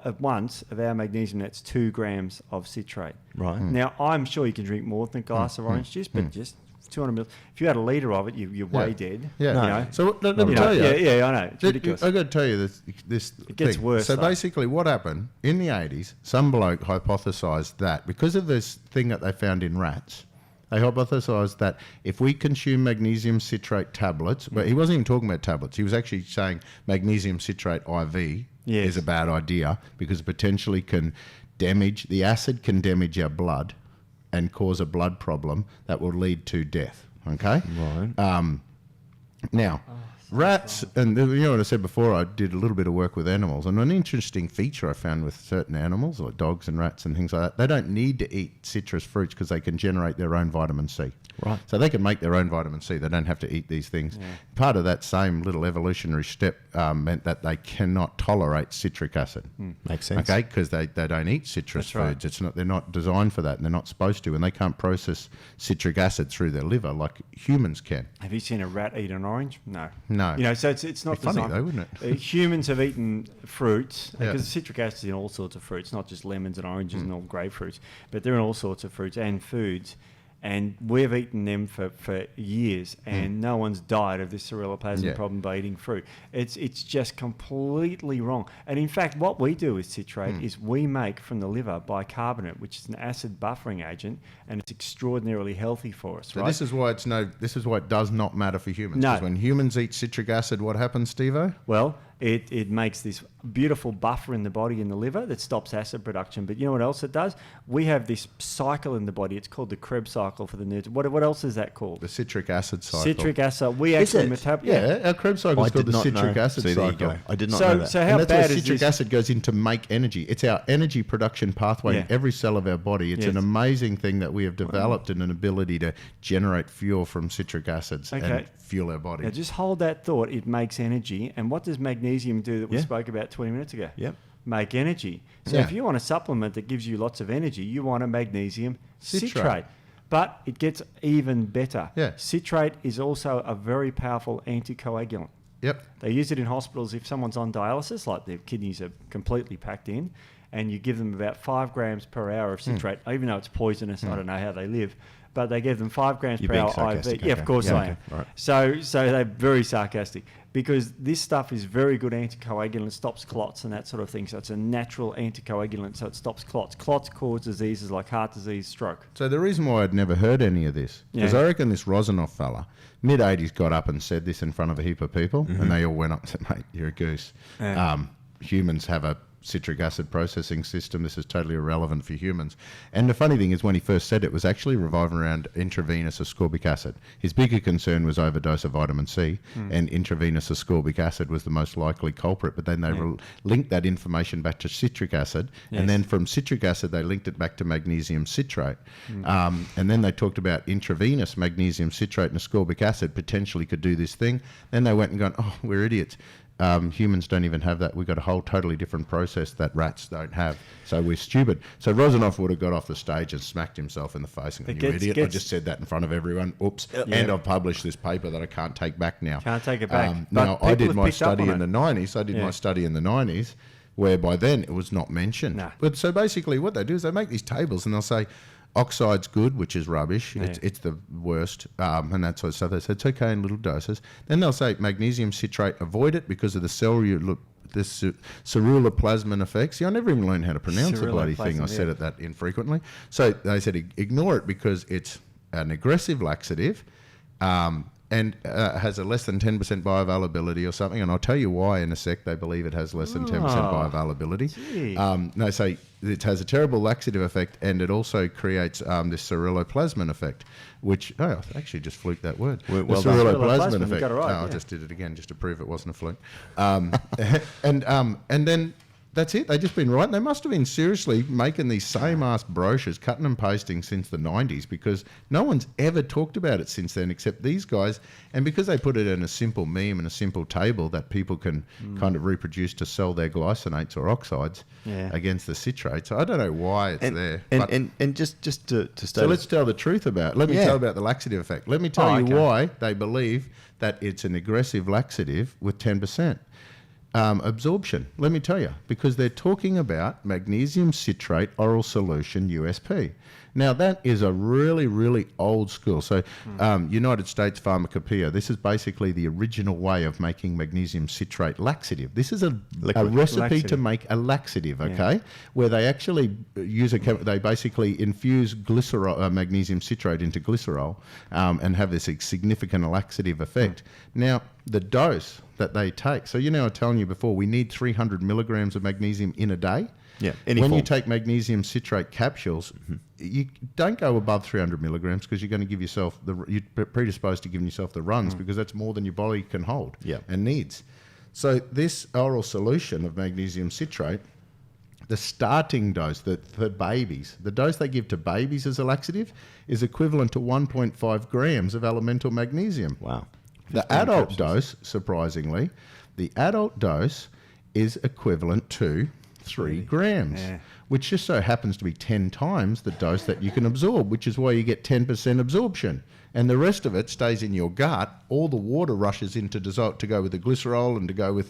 at once of our magnesium, that's 2 grams of citrate. Right. Now, I'm sure you can drink more than a glass of orange juice, but just 200 mils. If you had a litre of it, you're way dead. Yeah. You know? So let me tell you. Yeah, I know. It's ridiculous. I've got to tell you this It gets thing. worse. So though. basically what happened, in the 80s, some bloke hypothesised that because of this thing that they found in rats, they hypothesised that if we consume magnesium citrate tablets, but he wasn't even talking about tablets, he was actually saying magnesium citrate IV is a bad idea because it potentially can damage, the acid can damage our blood and cause a blood problem that will lead to death. Okay? Right. Now, rats, and you know what I said before, I did a little bit of work with animals, and an interesting feature I found with certain animals, like dogs and rats and things like that, they don't need to eat citrus fruits because they can generate their own vitamin C. Right. So they can make their own vitamin C. They don't have to eat these things. Yeah. Part of that same little evolutionary step meant that they cannot tolerate citric acid. Makes sense. Okay, because they don't eat citrus foods. It's not, they're not designed for that, and they're not supposed to, and they can't process citric acid through their liver like humans can. Have you seen a rat eat an orange? No. No. You know, so it's not funny though, wouldn't it? Humans have eaten fruits because citric acid is in all sorts of fruits, not just lemons and oranges and all grapefruits, but they're in all sorts of fruits and foods. And we've eaten them for years, and no one's died of this ceruloplasmin problem by eating fruit. It's just completely wrong. And in fact, what we do with citrate is we make from the liver bicarbonate, which is an acid buffering agent, and it's extraordinarily healthy for us. So right? this is why it does not matter for humans. No. Because when humans eat citric acid, what happens, Steve-O? Well, it makes this beautiful buffer in the body, in the liver, that stops acid production. But you know what else it does? We have this cycle in the body. It's called the Krebs Cycle for the nerds. What else is that called? The citric acid cycle. Citric acid. We actually our Krebs cycle is called the citric acid cycle. There you go. I did not know that. So how and that's bad where is citric this? acid goes in to make energy. It's our energy production pathway in every cell of our body. It's an amazing thing that we have developed in an ability to generate fuel from citric acids and fuel our body. Now just hold that thought. It makes energy. And what does magnesium do that we spoke about 20 minutes ago? Yep. Make energy. So if you want a supplement that gives you lots of energy, you want a magnesium citrate. But it gets even better. Yeah. Citrate is also a very powerful anticoagulant. Yep. They use it in hospitals if someone's on dialysis, like their kidneys are completely packed in, and you give them about 5 grams per hour of citrate, even though it's poisonous. I don't know how they live. But they give them 5 grams per hour IV. Yeah, of course I am. Right. So they're very sarcastic because this stuff is very good anticoagulant. It stops clots and that sort of thing. So it's a natural anticoagulant. So it stops clots. Clots cause diseases like heart disease, stroke. So the reason why I'd never heard any of this is I reckon this Rosanoff fella, mid-'80s, got up and said this in front of a heap of people, and they all went up and said, mate, you're a goose. Humans have a citric acid processing system. This is totally irrelevant for humans. And the funny thing is, when he first said it, was actually revolving around intravenous ascorbic acid. His bigger concern was overdose of vitamin C, and intravenous ascorbic acid was the most likely culprit. But then they linked that information back to citric acid, and then from citric acid they linked it back to magnesium citrate. And then they talked about intravenous magnesium citrate and ascorbic acid potentially could do this thing. Then they went and gone, oh, we're idiots. Humans don't even have that. We've got a whole totally different process that rats don't have. So we're stupid. So Rozanov would have got off the stage and smacked himself in the face and gone, "You idiot, I just said that in front of everyone. Oops." And I've published this paper that I can't take back now. Can't take it back. Now, I did my study in the 90s. My study in the 90s, where by then it was not mentioned. No. But so basically what they do is they make these tables and they'll say, oxide's good, which is rubbish. Yeah. It's the worst, and that sort of stuff. They say it's okay in little doses. Then they'll say magnesium citrate, avoid it because of the ceruloplasmin effects. See, I never even learned how to pronounce the bloody thing. I said it that infrequently. So they said ignore it because it's an aggressive laxative, and has a less than 10% bioavailability or something. And I'll tell you why in a sec they believe it has less than 10% bioavailability. They say it has a terrible laxative effect, and it also creates this ceruloplasmin effect, which, I actually just fluked that word. Well the done. ceruloplasmin effect. Got it right, I just did it again just to prove it wasn't a fluke. And then that's it. They've just been right. They must have been seriously making these same-ass brochures, cutting and pasting since the 90s, because no one's ever talked about it since then except these guys. And because they put it in a simple meme and a simple table that people can kind of reproduce to sell their glycinates or oxides against the citrates, I don't know why it's there. And just to state so let's tell the truth about it. Let me tell about the laxative effect. Let me tell you why they believe that it's an aggressive laxative with 10%. Absorption. Let me tell you, because they're talking about magnesium citrate oral solution USP. Now that is a really, really old school. So United States Pharmacopoeia, this is basically the original way of making magnesium citrate laxative. This is a recipe to make a laxative, okay? Where they actually use they basically infuse glycerol, magnesium citrate into glycerol and have this significant laxative effect. Now, the dose that they take, so I was telling you before, we need 300 milligrams of magnesium in a day. Yeah. When you take magnesium citrate capsules, you don't go above 300 milligrams because you're going to give yourself you're predisposed to giving yourself the runs because that's more than your body can hold and needs. So this oral solution of magnesium citrate, the starting dose for babies, the dose they give to babies as a laxative is equivalent to 1.5 grams of elemental magnesium. Wow. The adult dose, surprisingly, the adult dose is equivalent to 3 grams, which just so happens to be 10 times the dose that you can absorb, which is why you get 10% absorption. And the rest of it stays in your gut. All the water rushes in to go with the glycerol and to go with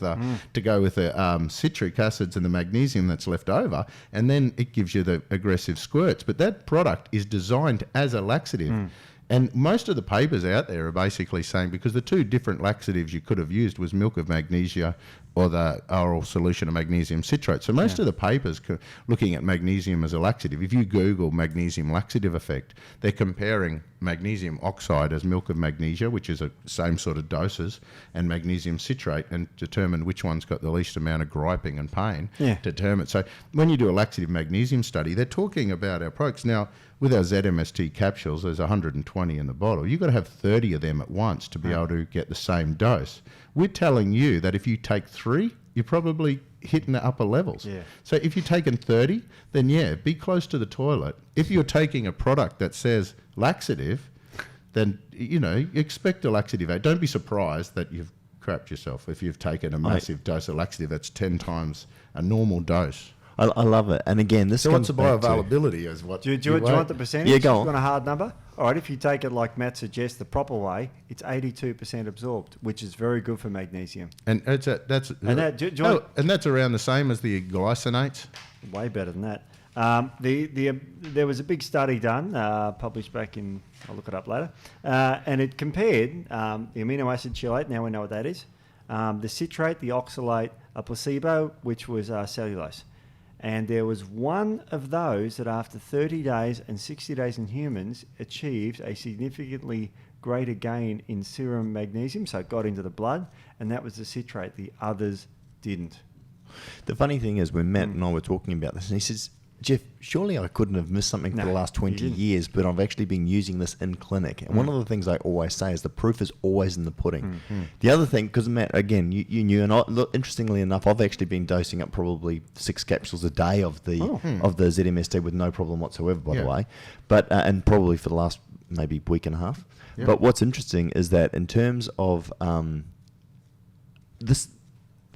the citric acids and the magnesium that's left over, and then it gives you the aggressive squirts. But that product is designed as a laxative. And most of the papers out there are basically saying, because the two different laxatives you could have used was milk of magnesia or the oral solution of magnesium citrate. So most of the papers looking at magnesium as a laxative, if you Google magnesium laxative effect, they're comparing magnesium oxide as milk of magnesia, which is the same sort of doses, and magnesium citrate, and determine which one's got the least amount of griping and pain. Determine. So when you do a laxative magnesium study, they're talking about our products. Now, with our ZMST capsules, there's 120 in the bottle. You've got to have 30 of them at once to be able to get the same dose. We're telling you that if you take 3, you're probably hitting the upper levels. So if you're taking 30, then be close to the toilet. If you're taking a product that says laxative, then, expect a laxative. Don't be surprised that you've crapped yourself if you've taken a massive dose of laxative that's 10 times a normal dose. I love it. And again, this what's the comes back bioavailability is what do you want the percentage? Yeah, go on. You want a hard number? All right, if you take it like Matt suggests, the proper way, it's 82% absorbed, which is very good for magnesium. And that's around the same as the glycinates. Way better than that. There was a big study done, published back in, I'll look it up later, and it compared the amino acid chelate, now we know what that is, the citrate, the oxalate, a placebo, which was cellulose. And there was one of those that after 30 days and 60 days in humans achieved a significantly greater gain in serum magnesium, so it got into the blood, and that was the citrate. The others didn't. The funny thing is, when Matt and I were talking about this, and he says, Jeff, surely I couldn't have missed something for the last 20 years, but I've actually been using this in clinic. And one of the things I always say is the proof is always in the pudding. The other thing, because Matt, again, you knew, and interestingly enough, I've actually been dosing up probably 6 capsules a day of the ZMST with no problem whatsoever, by the way, but and probably for the last maybe week and a half. But what's interesting is that in terms of this,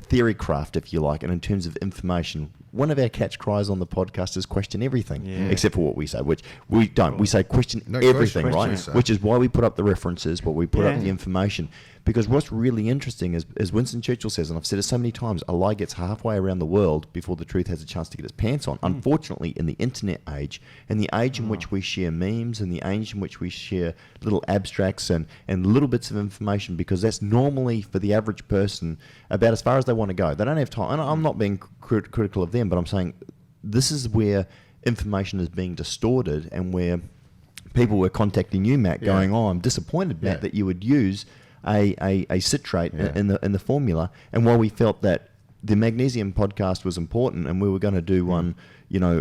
theory craft, if you like, and in terms of information, one of our catch cries on the podcast is question everything, except for what we say, which we don't. We say question everything, right? Which is why we put up the references, why we put up the information. Because what's really interesting is, as Winston Churchill says, and I've said it so many times, a lie gets halfway around the world before the truth has a chance to get its pants on. Unfortunately, in the internet age, and the age in which we share memes, and the age in which we share little abstracts and little bits of information, because that's normally, for the average person, about as far as they want to go. They don't have time. And I'm not being critical of them, but I'm saying this is where information is being distorted, and where people were contacting you, Matt, going, "Oh, I'm disappointed, Matt, that you would use a citrate in the formula." And while we felt that the magnesium podcast was important, and we were going to do one,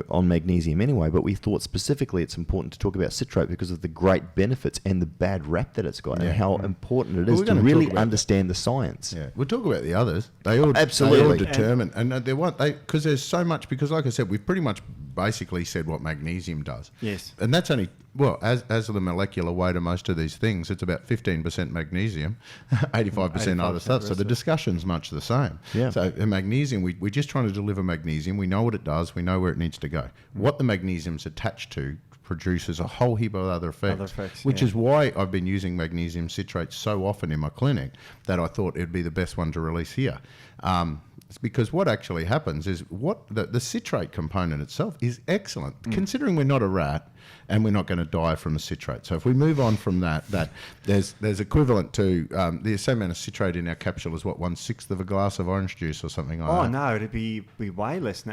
on magnesium anyway, but we thought specifically it's important to talk about citrate because of the great benefits and the bad rap that it's got, and how important it is to really understand the science. Yeah, we'll talk about the others. They all determine, and because there's so much. Because, like I said, we've pretty much basically said what magnesium does. Yes, and that's only. Well, as the molecular weight of most of these things, it's about 15% magnesium, 85% other stuff. So the discussion's much the same. Yeah. So magnesium, we're just trying to deliver magnesium. We know what it does. We know where it needs to go. What the magnesium's attached to produces a whole heap of other effects, which is why I've been using magnesium citrate so often in my clinic that I thought it'd be the best one to release here. It's because what actually happens is the citrate component itself is excellent, considering we're not a rat and we're not going to die from a citrate. So if we move on from that there's equivalent to the same amount of citrate in our capsule as 1/6 of a glass of orange juice or something like that. Oh no, it'd be way less.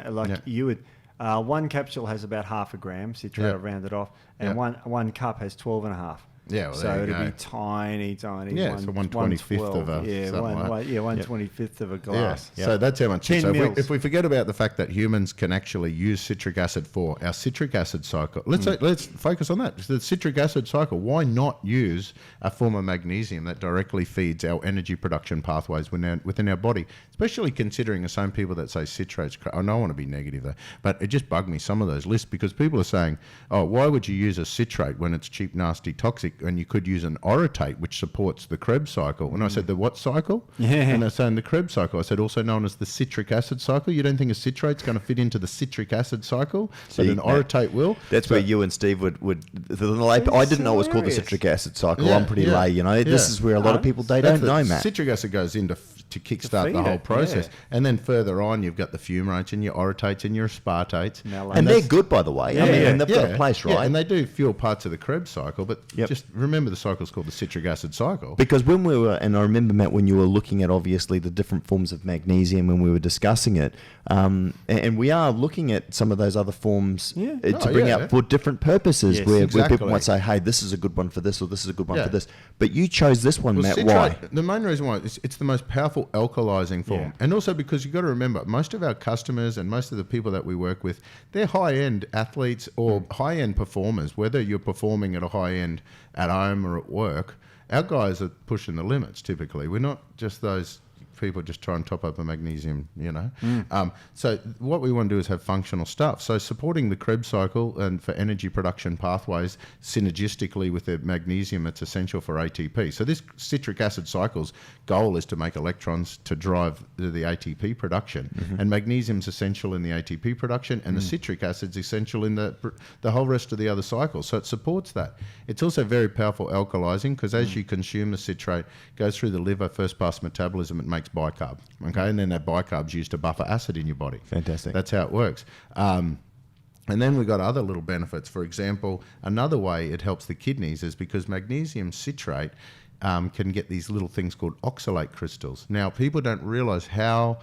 You would. One capsule has about 0.5 gram citrate, rounded off, and one cup has 12.5. Yeah, well, so it'd be tiny. Yeah, so 1/25 of a 1/25 of a glass. Yeah. So that's how much. 10 mils. If we forget about the fact that humans can actually use citric acid for our citric acid cycle, let's focus on that. The citric acid cycle. Why not use a form of magnesium that directly feeds our energy production pathways within our body? Especially considering the same people that say citrates. I don't want to be negative though, but it just bugged me, some of those lists, because people are saying, "Oh, why would you use a citrate when it's cheap, nasty, toxic?" And you could use an orotate, which supports the Krebs cycle. And I said, the what cycle? Yeah. And they're saying the Krebs cycle. I said, also known as the citric acid cycle. You don't think a citrate's going to fit into the citric acid cycle? But an orotate will. That's where you and Steve would I didn't know it was called the citric acid cycle. I'm pretty lay, This is where a lot of people, they don't know, Matt. Citric acid goes into to kickstart the whole process. And then further on, you've got the fumarates and your orotates and your aspartates. And they're good, by the way. And they've got a place, right? Yeah, and they do fuel parts of the Krebs cycle, but just remember the cycle's called the citric acid cycle. Because when we were, and I remember, Matt, when you were looking at obviously the different forms of magnesium when we were discussing it, and we are looking at some of those other forms to bring out for different purposes, where people might say, hey, this is a good one for this, or this is a good one for this. But you chose this one, Matt. Citrate, why? The main reason why, it's the most powerful alkalizing form. And also because you've got to remember, most of our customers and most of the people that we work with, they're high-end athletes or high-end performers, whether you're performing at a high-end at home or at work. Our guys are pushing the limits typically. We're not just those people just try and top up a magnesium, So what we want to do is have functional stuff. So supporting the Krebs cycle and for energy production pathways synergistically with the magnesium that's essential for ATP. So this citric acid cycle's goal is to make electrons to drive the ATP production. And magnesium's essential in the ATP production, and the citric acid's essential in the whole rest of the other cycles. So it supports that. It's also very powerful alkalizing, because as you consume the citrate, it goes through the liver, first pass metabolism, it makes bicarb, and then that bicarb's used to buffer acid in your body. Fantastic. That's how it works. And then we've got other little benefits. For example, another way it helps the kidneys is because magnesium citrate can get these little things called oxalate crystals. Now, people don't realise how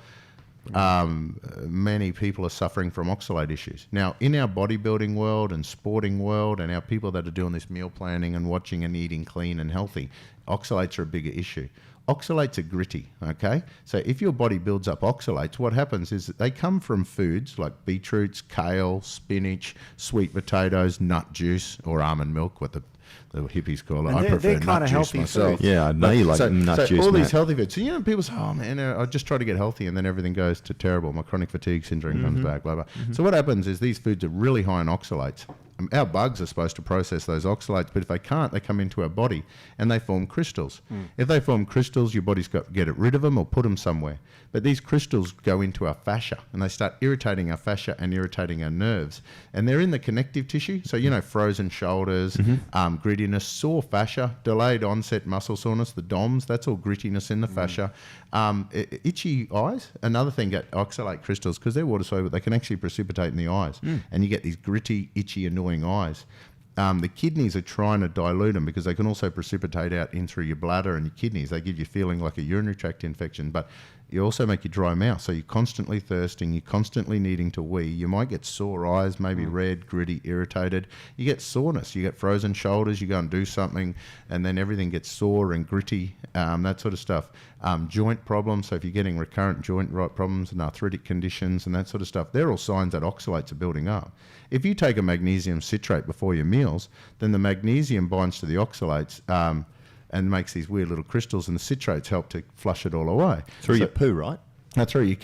many people are suffering from oxalate issues. Now, in our bodybuilding world and sporting world, and our people that are doing this meal planning and watching and eating clean and healthy, oxalates are a bigger issue. Oxalates are gritty, okay? So if your body builds up oxalates, what happens is that they come from foods like beetroots, kale, spinach, sweet potatoes, nut juice, or almond milk, what the hippies call it. And I prefer they're kind nut of juice healthy myself. foods. Yeah, I know you like nut juice, all Matt. these healthy foods. So, people say, oh, man, I just try to get healthy, and then everything goes to terrible. My chronic fatigue syndrome comes back, blah, blah. So what happens is these foods are really high in oxalates. our bugs are supposed to process those oxalates, but if they can't, they come into our body and they form crystals. If they form crystals, your body's got to get rid of them or put them somewhere. But these crystals go into our fascia and they start irritating our fascia and irritating our nerves. And they're in the connective tissue. So, frozen shoulders, grittiness, sore fascia, delayed onset muscle soreness, the DOMS, that's all grittiness in the fascia. Itchy eyes, another thing, get oxalate crystals, because they're water soluble, they can actually precipitate in the eyes. And you get these gritty, itchy, annoying eyes. The kidneys are trying to dilute them because they can also precipitate out in through your bladder and your kidneys. They give you feeling like a urinary tract infection, but you also make you dry mouth. So you're constantly thirsting, you're constantly needing to wee. You might get sore eyes, maybe red, gritty, irritated. You get soreness, you get frozen shoulders, you go and do something and then everything gets sore and gritty, that sort of stuff. Joint problems, so if you're getting recurrent joint problems and arthritic conditions and that sort of stuff, they're all signs that oxalates are building up. If you take a magnesium citrate before your meals, then the magnesium binds to the oxalates and makes these weird little crystals, and the citrates help to flush it all away. Through your poo, right? That's right.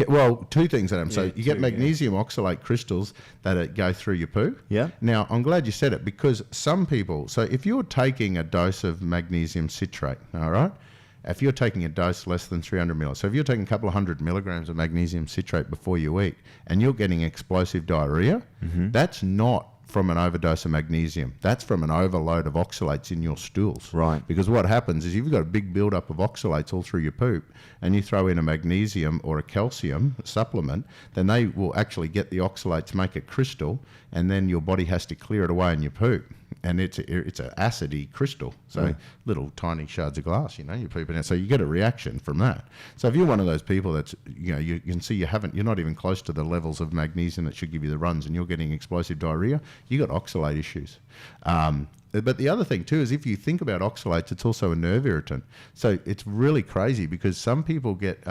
Two things that happen. So you get magnesium oxalate crystals that go through your poo. Yeah. Now, I'm glad you said it, because some people, so if you're taking a dose of magnesium citrate, all right, if you're taking a dose less than 300 mils, so if you're taking a couple of 100 milligrams of magnesium citrate before you eat and you're getting explosive diarrhea, that's not from an overdose of magnesium. That's from an overload of oxalates in your stools. Right. Because what happens is you've got a big buildup of oxalates all through your poop and you throw in a magnesium or a calcium supplement, then they will actually get the oxalates, make a crystal, and then your body has to clear it away in your poop. And it's an acidy crystal, so little tiny shards of glass, you're pooping out. So you get a reaction from that. So if you're one of those people that's, you can see you're not even close to the levels of magnesium that should give you the runs, and you're getting explosive diarrhea, you got oxalate issues. But the other thing too is if you think about oxalates, it's also a nerve irritant. So it's really crazy because some people get,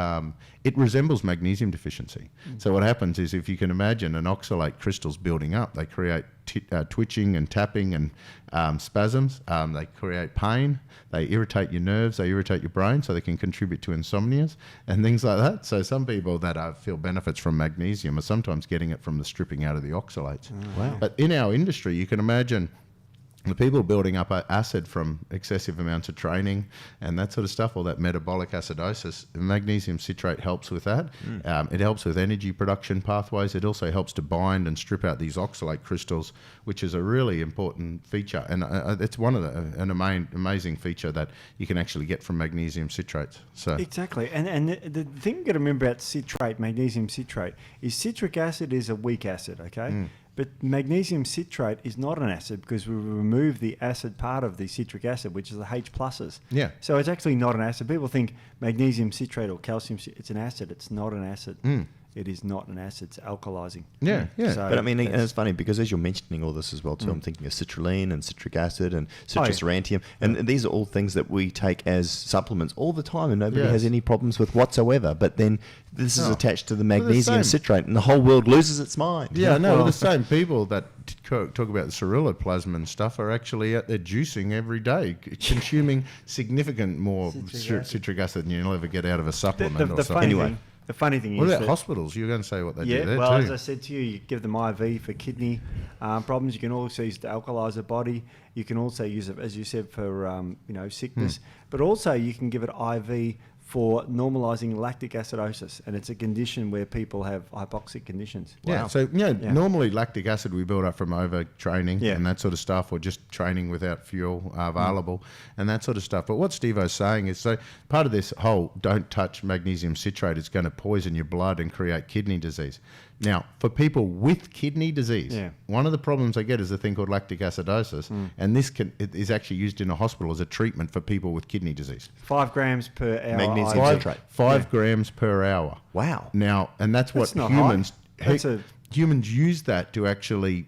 it resembles magnesium deficiency. So what happens is, if you can imagine an oxalate crystals building up, they create twitching and tapping and spasms. They create pain. They irritate your nerves. They irritate your brain, so they can contribute to insomnias and things like that. So some people that feel benefits from magnesium are sometimes getting it from the stripping out of the oxalates. Wow. But in our industry, you can imagine the people building up acid from excessive amounts of training and that sort of stuff, or that metabolic acidosis. Magnesium citrate helps with that. It helps with energy production pathways. It also helps to bind and strip out these oxalate crystals, which is a really important feature. And it's one of an amazing feature that you can actually get from magnesium citrates. So Exactly. And the thing you've got to remember about citrate, magnesium citrate, is citric acid is a weak acid, okay? But magnesium citrate is not an acid because we remove the acid part of the citric acid, which is the H pluses. Yeah. So it's actually not an acid. People think magnesium citrate or calcium, it's an acid. It's not an acid. It is not an acid. It's alkalizing. Yeah. So But I mean, and it's funny because as you're mentioning all this as well too, I'm thinking of citrulline and citric acid and citrus aurantium, and these are all things that we take as supplements all the time, and nobody has any problems with whatsoever. But then this is attached to the magnesium citrate, and the whole world loses its mind. Yeah, no, the same people that talk about the ceruloplasmin and stuff are actually out there juicing every day, consuming significant more citric acid than you'll ever get out of a supplement or something. Anyway. The funny thing What is about hospitals? You were going to say what they do there well, too. as I said to you, you give them IV for kidney problems. You can also use it to alkalize the body. You can also use it, as you said, for sickness. But also you can give it IV for normalizing lactic acidosis, and it's a condition where people have hypoxic conditions. Yeah, Wow. so normally lactic acid we build up from overtraining and that sort of stuff, or just training without fuel available and that sort of stuff. But what Steve-O's saying is, so part of this whole don't touch magnesium citrate, it's going to poison your blood and create kidney disease. Now, for people with kidney disease, one of the problems they get is a thing called lactic acidosis, and this is actually used in a hospital as a treatment for people with kidney disease. 5 grams per hour. Magnesium citrate. 5 grams per hour. Wow. Now, and that's what not humans high. humans use that to actually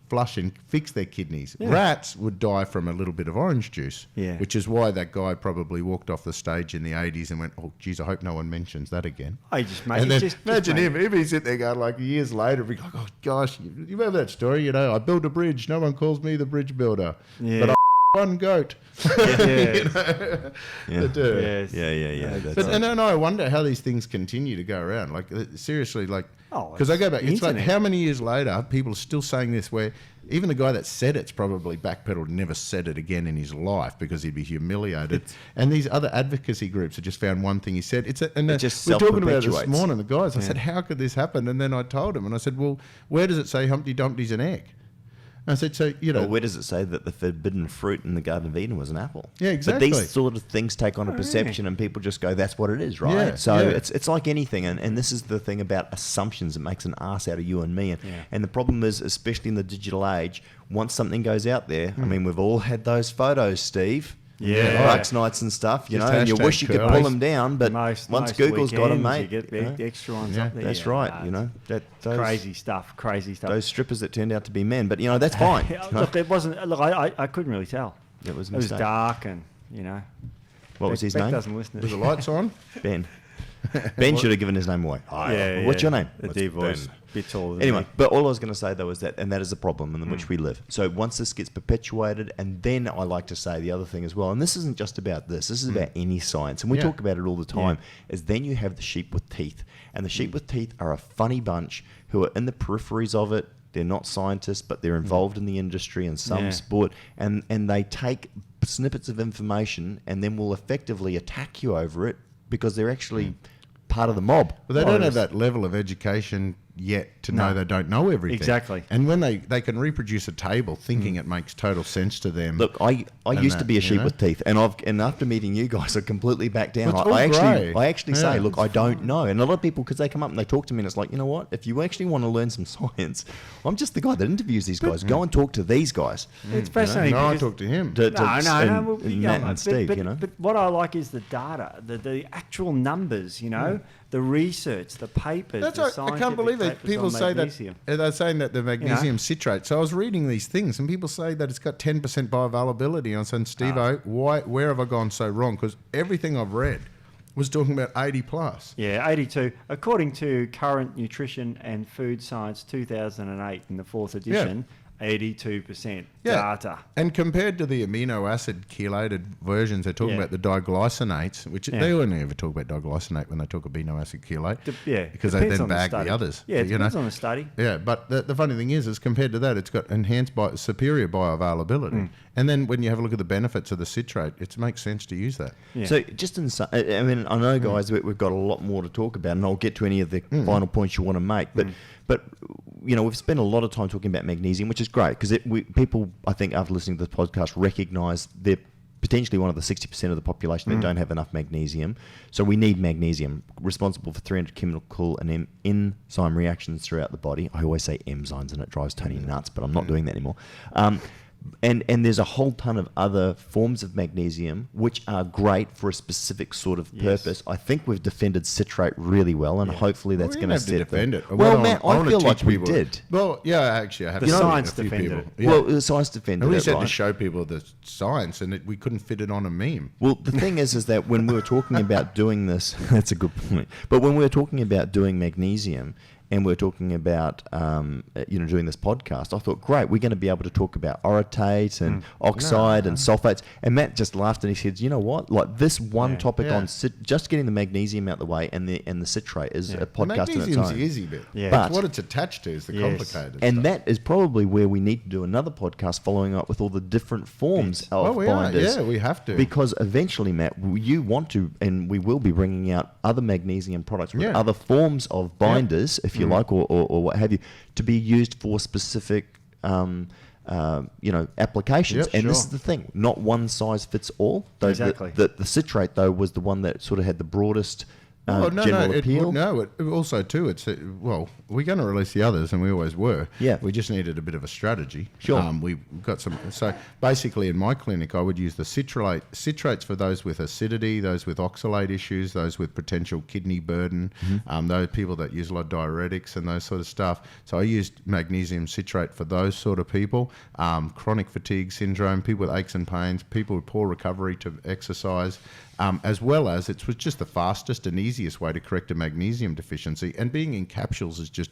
flush and fix their kidneys. Yeah. Rats would die from a little bit of orange juice, which is why that guy probably walked off the stage in the 80s and went, oh, geez, I hope no one mentions that again. I just made And then just imagine made- him, if he's sitting there going like years later, be like, oh gosh, you remember that story, I built a bridge, no one calls me the bridge builder. Yeah. But one goat. Yes. That do. Yes. Yeah. But, and then I wonder how these things continue to go around. Like, seriously, like, Oh, because I go back, it's like internet. how many years later people are still saying this, where even the guy that said it's probably backpedaled, never said it again in his life because he'd be humiliated. And these other advocacy groups have just found one thing he said. It just we were talking about it this self-perpetuates. morning, the guys. I said, how could this happen? And then I told him, and I said, well, where does it say Humpty Dumpty's an egg? I said, so, you know. Or where does it say that the forbidden fruit in the Garden of Eden was an apple? Yeah, exactly. But these sort of things take on a perception, and people just go, "That's what it is," right? Yeah, So yeah. it's like anything, and this is the thing about assumptions. It makes an ass out of you and me, and the problem is, especially in the digital age, once something goes out there, I mean, we've all had those photos, Steve. Yeah. Bucks nights and stuff, you Just know, and you hashtag wish you could curls. pull them down, but Most Google's got them, weekends, mate. You get you know? the extra ones Yeah. up there. That's right, you know. Those, Crazy stuff. Those strippers that turned out to be men, but you know that's fine. Yeah, look, it wasn't. Look, I couldn't really tell. It was a It was mistake. dark, and you know. What was his Beck name? doesn't listen Was to the lights on? Ben. Ben should have given his name away. What's your name? The It's D voice. Ben. Bit taller than Anyway, me. but all I was going to say though is that, and that is the problem in which we live. So once this gets perpetuated, and then I like to say the other thing as well, and this isn't just about this is about any science, and we Yeah. talk about it all the time, is then you have the sheep with teeth. And the sheep with teeth are a funny bunch who are in the peripheries of it. They're not scientists, but they're involved in the industry and some Yeah. sport, and they take snippets of information and then will effectively attack you over it because they're actually part of the mob. But they don't have that level of education yet to know they don't know everything. Exactly. And when they can reproduce a table thinking it makes total sense to them. Look, I used to be a you sheep know? with teeth, and after meeting you guys, I completely backed down. Well, it's all I actually grey. say, Yeah. look, I don't know. And a lot of people, because they come up and they talk to me, and it's like, you know what? If you actually want to learn some science, I'm just the guy that interviews these guys. Go and talk to these guys. It's fascinating. no, I because- talked to him. To- No. and Well, Matt and Steve, but, you know. But what I like is the data, the actual numbers, you know, the research, the papers. That's the right. I scientific can't believe it. papers People on say magnesium. that they're saying that the magnesium citrate. So I was reading these things, and people say that it's got 10% bioavailability. And I said, Steve-O, where have I gone so wrong? Because everything I've read was talking about 80 plus. Yeah, 82. According to Current Nutrition and Food Science 2008 in the 4th edition, 82% data. And compared to the amino acid chelated versions, they're talking Yeah. about the diglycinates, which they only ever talk about diglycinate when they talk amino acid chelate. Because they depends then on the bag study. the others. Yeah, it you know? depends on the study. Yeah, but the funny thing is compared to that, it's got enhanced superior bioavailability. And then when you have a look at the benefits of the citrate, it makes sense to use that. Yeah. So just I mean, I know, guys, we've got a lot more to talk about, and I'll get to any of the final points you want to make. But you know, we've spent a lot of time talking about magnesium, which is great because people, I think, after listening to this podcast, recognise they're potentially one of the 60% of the population that don't have enough magnesium. So we need magnesium, responsible for 300 chemical and enzyme reactions throughout the body. I always say enzymes, and it drives Tony nuts, but I'm not doing that anymore. And there's a whole ton of other forms of magnesium which are great for a specific sort of purpose. I think we've defended citrate really well, and hopefully that's going to set defend it. Well, Matt, I wanna feel like teach we people- did. Well, yeah, actually, I have The to say science a few defended people. it. Yeah. Well, the science defended and we it, just had to right? show people the science, and we couldn't fit it on a meme. Well, the thing is that when we were talking about doing this, that's a good point. But when we were talking about doing magnesium, and we were talking about doing this podcast, I thought, great, we're going to be able to talk about orotate and oxide and sulfates. And Matt just laughed and he said, you know what? Like this one topic on just getting the magnesium out the way and the citrate is a The podcast in its magnesium's own. the easy bit. Yeah. But- It's what it's attached to is the complicated And stuff. that is probably where we need to do another podcast following up with all the different forms of Well, we are. binders. Yeah, we have to. Because eventually, Matt, you want to, and we will be bringing out other magnesium products with other forms of binders, if you like, or what have you, to be used for specific applications. Yep, and this sure. is the thing, not one size fits all. Though Exactly. The citrate, though, was the one that sort of had the broadest general appeal. Also too, it's we're going to release the others, and we always were. Yeah. We just needed a bit of a strategy. Sure. We've got some. So basically, in my clinic, I would use the citrates for those with acidity, those with oxalate issues, those with potential kidney burden, those people that use a lot of diuretics and those sort of stuff. So I used magnesium citrate for those sort of people, chronic fatigue syndrome, people with aches and pains, people with poor recovery to exercise. As well as it was just the fastest and easiest way to correct a magnesium deficiency. And being in capsules is just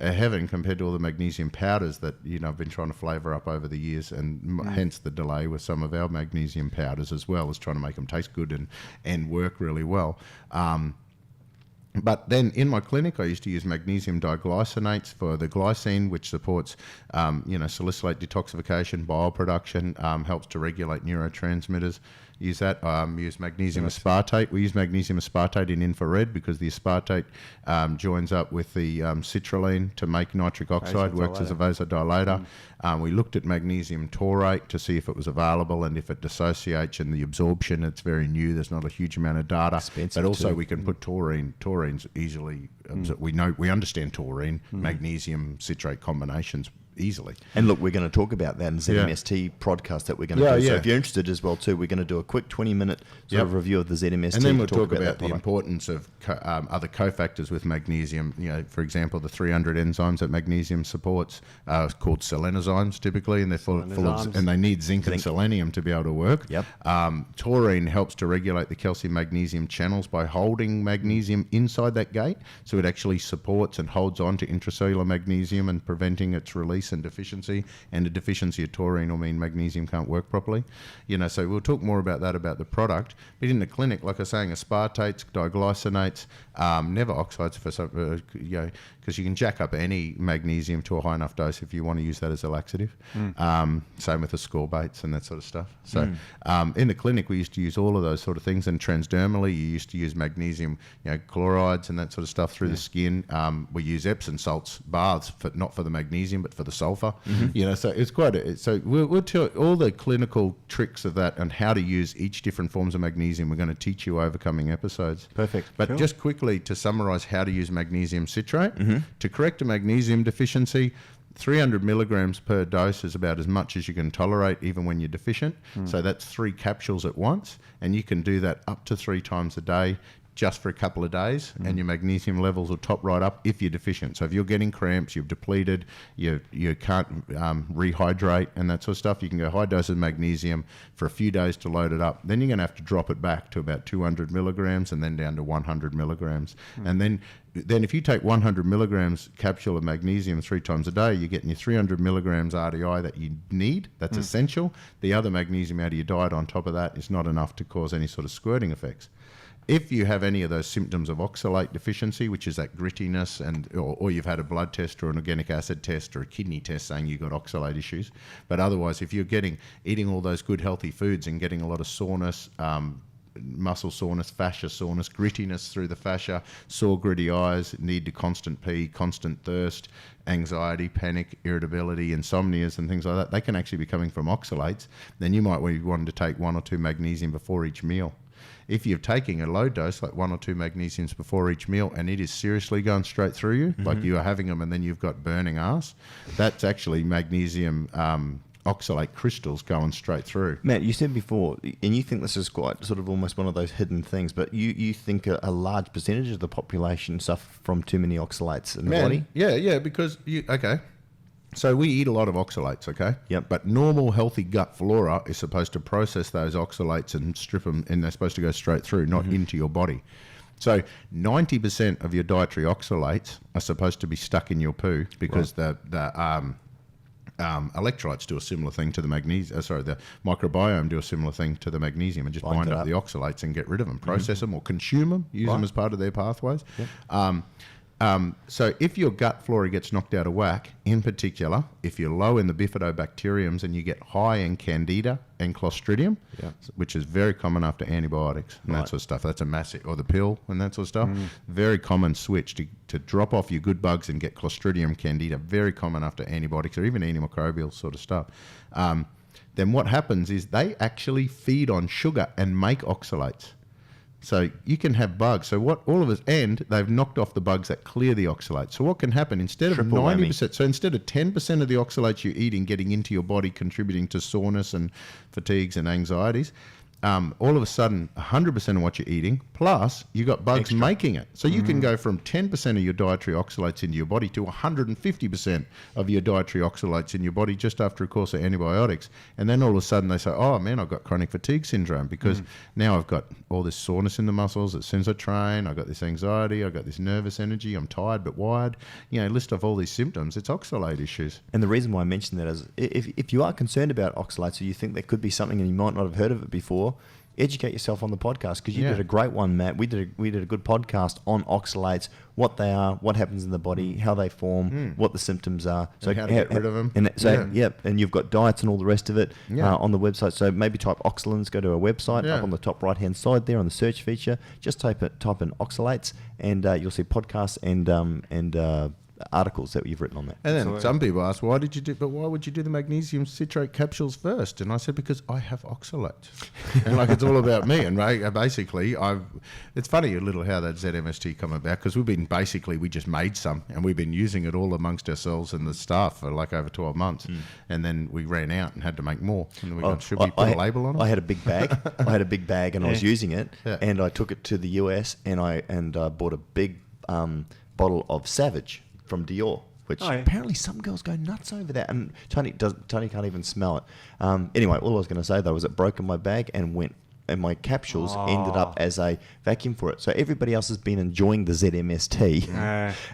heaven compared to all the magnesium powders that, I've been trying to flavour up over the years, and hence the delay with some of our magnesium powders as well, as trying to make them taste good and work really well. But then in my clinic, I used to use magnesium diglycinates for the glycine, which supports, salicylate detoxification, bile production, helps to regulate neurotransmitters. Use that. Use magnesium aspartate. We use magnesium aspartate in infrared because the aspartate joins up with the citrulline to make nitric oxide, works as a vasodilator. We looked at magnesium taurate to see if it was available and if it dissociates in the absorption. It's very new. There's not a huge amount of data. Expensive but also too. we can put taurine. Taurine's easily, we understand taurine, magnesium citrate combinations easily. And look, we're going to talk about that in the ZMST podcast that we're going to do. So if you're interested as well too, we're going to do a quick 20-minute sort of review of the ZMST. And then we'll talk about that the importance of other cofactors with magnesium. For example, the 300 enzymes that magnesium supports are called selenozymes typically, and they're full of, and they need zinc and selenium to be able to work. Taurine helps to regulate the calcium magnesium channels by holding magnesium inside that gate, so it actually supports and holds on to intracellular magnesium and preventing its release and deficiency. And a deficiency of taurine will mean magnesium can't work properly. So we'll talk more about that, about the product. But in the clinic, like I was saying, aspartates, diglycinates, never oxides for some, because you can jack up any magnesium to a high enough dose if you want to use that as a laxative. Same with the scorbates and that sort of stuff. So in the clinic, we used to use all of those sort of things. And transdermally, you used to use magnesium, chlorides and that sort of stuff through the skin. We use Epsom salts baths, not for the magnesium, but for the sulfur. So it's quite so we'll tell all the clinical tricks of that and how to use each different forms of magnesium. We're going to teach you over coming episodes. Perfect. But just quickly to summarize how to use magnesium citrate. To correct a magnesium deficiency, 300 milligrams per dose is about as much as you can tolerate even when you're deficient. So that's 3 capsules at once, and you can do that up to 3 times a day just for a couple of days, and your magnesium levels will top right up if you're deficient. So if you're getting cramps, you've depleted, you can't rehydrate and that sort of stuff, you can go high dose of magnesium for a few days to load it up. Then you're going to have to drop it back to about 200 milligrams and then down to 100 milligrams. And then if you take 100 milligrams capsule of magnesium 3 times a day, you're getting your 300 milligrams RDI that you need. That's essential. The other magnesium out of your diet on top of that is not enough to cause any sort of squirting effects. If you have any of those symptoms of oxalate deficiency, which is that grittiness, or you've had a blood test or an organic acid test or a kidney test saying you've got oxalate issues, but otherwise, if you're eating all those good healthy foods and getting a lot of soreness, muscle soreness, fascia soreness, grittiness through the fascia, sore gritty eyes, need to constant pee, constant thirst, anxiety, panic, irritability, insomnias and things like that, they can actually be coming from oxalates. Then you might be wanting to take 1 or 2 magnesium before each meal. If you're taking a low dose, like 1 or 2 magnesiums before each meal, and it is seriously going straight through you, like you are having them and then you've got burning ass, that's actually magnesium oxalate crystals going straight through. Matt, you said before, and you think this is quite sort of almost one of those hidden things, but you think a large percentage of the population suffer from too many oxalates in the body? Yeah, because so we eat a lot of oxalates, okay? Yep. But normal, healthy gut flora is supposed to process those oxalates and strip them, and they're supposed to go straight through, not into your body. So 90% of your dietary oxalates are supposed to be stuck in your poo because the electrolytes do a similar thing to the magnesium. The microbiome do a similar thing to the magnesium and just bind up the oxalates and get rid of them, process them or consume them, use them as part of their pathways. Yep. So if your gut flora gets knocked out of whack, in particular, if you're low in the bifidobacteriums and you get high in candida and clostridium, which is very common after antibiotics and that sort of stuff, that's a massive, or the pill and that sort of stuff, very common switch to drop off your good bugs and get clostridium, candida, very common after antibiotics or even antimicrobial sort of stuff. Then what happens is they actually feed on sugar and make oxalates. So you can have bugs. So what all of us, and they've knocked off the bugs that clear the oxalates. So what can happen instead of 90%? So instead of 10% of the oxalates you're eating getting into your body, contributing to soreness and fatigues and anxieties, all of a sudden 100% of what you're eating, plus you got bugs Extra. making it. So you can go from 10% of your dietary oxalates into your body to 150% of your dietary oxalates in your body just after a course of antibiotics. And then all of a sudden they say, oh man, I've got chronic fatigue syndrome because now I've got all this soreness in the muscles as soon as I train, I've got this anxiety, I've got this nervous energy, I'm tired but wired. List off all these symptoms, it's oxalate issues. And the reason why I mention that is if you are concerned about oxalates or you think there could be something and you might not have heard of it before, educate yourself on the podcast, because you did a great one, Matt. We did a good podcast on oxalates, what they are, what happens in the body, how they form, what the symptoms are. So how to get rid of them. And and you've got diets and all the rest of it on the website. So maybe type oxalates, go to our website, up on the top right-hand side there on the search feature. Just type in oxalates, and you'll see podcasts and articles that you've written on that. And then some people ask, why would you do the magnesium citrate capsules first? And I said, because I have oxalates. And it's all about me. And basically, it's funny a little how that ZMST come about, because we just made some and we've been using it all amongst ourselves and the staff for over 12 months. And then we ran out and had to make more. And then we got, should we put a label on it? I had a big bag. And I was using it, and I took it to the US and I bought a big bottle of Savage from Dior, which apparently some girls go nuts over that, and Tony can't even smell it. Anyway, all I was going to say though was it broke in my bag and my capsules ended up as a vacuum for it. So everybody else has been enjoying the ZMST,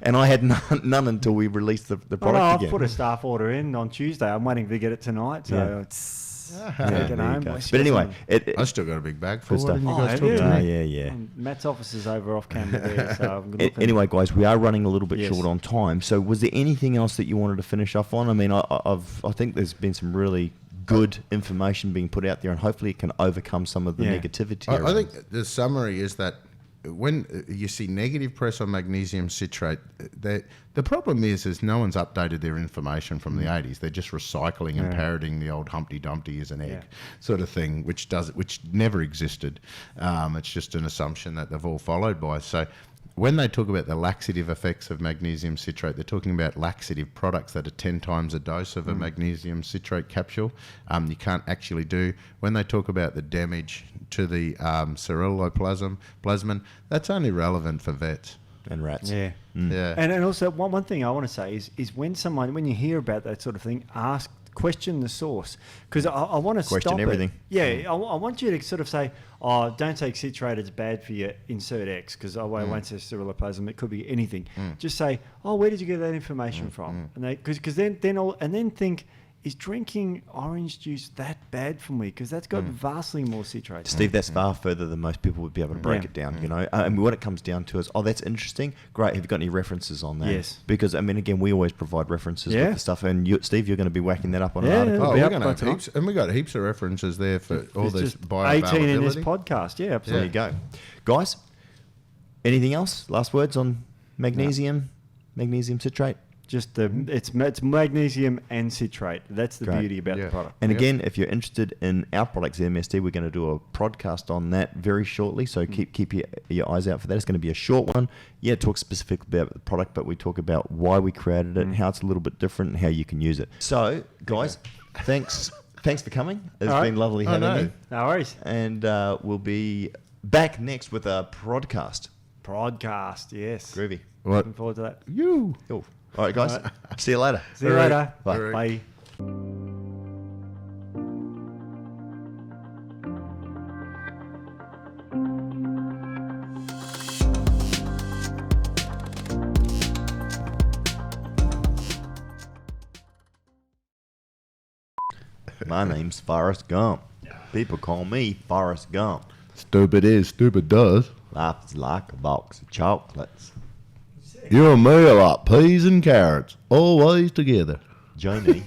and I had none until we released the product again. I've put a staff order in on Tuesday. I'm waiting to get it tonight. So it's home. But anyway, I still got a big bag full. Stuff. Matt's office is over off camera there. So anyway, guys, we are running a little bit short on time. So was there anything else that you wanted to finish off on? I mean, I think there's been some really good information being put out there, and hopefully it can overcome some of the negativity. I think the summary is that when you see negative press on magnesium citrate, the problem is no one's updated their information from the 80s. They're just recycling and parroting the old Humpty Dumpty as an egg sort of thing, which never existed. It's just an assumption that they've all followed by. So when they talk about the laxative effects of magnesium citrate, they're talking about laxative products that are 10 times a dose of a magnesium citrate capsule. You can't actually do. When they talk about the damage to the ceruloplasmin, that's only relevant for vets. And rats. Yeah. And also one thing I want to say is when you hear about that sort of thing, question the source, because I want to question stop everything. I want you to sort of say, don't take citrate, it's bad for you, insert X, because I won't say ceruloplasmin, it could be anything. Just say, where did you get that information from? And because then think, is drinking orange juice that bad for me? Because that's got vastly more citrate. Steve, that's far further than most people would be able to break it down, And what it comes down to is, that's interesting. Great. Have you got any references on that? Yes. Because, again, we always provide references with the stuff. And Steve, you're going to be whacking that up on an article. We're going to have heaps. And we got heaps of references there for all this bioavailability. 18 in this podcast. Yeah, absolutely. There you go. Guys, anything else? Last words on magnesium citrate? Just it's magnesium and citrate. That's the beauty about the product. And again, if you're interested in our product ZMST, we're going to do a podcast on that very shortly. So keep your eyes out for that. It's going to be a short one. It talks specifically about the product, but we talk about why we created it, how it's a little bit different, and how you can use it. So, guys, thanks for coming. It's been lovely having you. No worries. And we'll be back next with a podcast. Yes. Groovy. Looking forward to that. Cool. All right, guys. See you later. See you later. Bye. Bye. My name's Forrest Gump. People call me Forrest Gump. Stupid is, stupid does. Life is like a box of chocolates. You and me are like peas and carrots, always together. Jamie.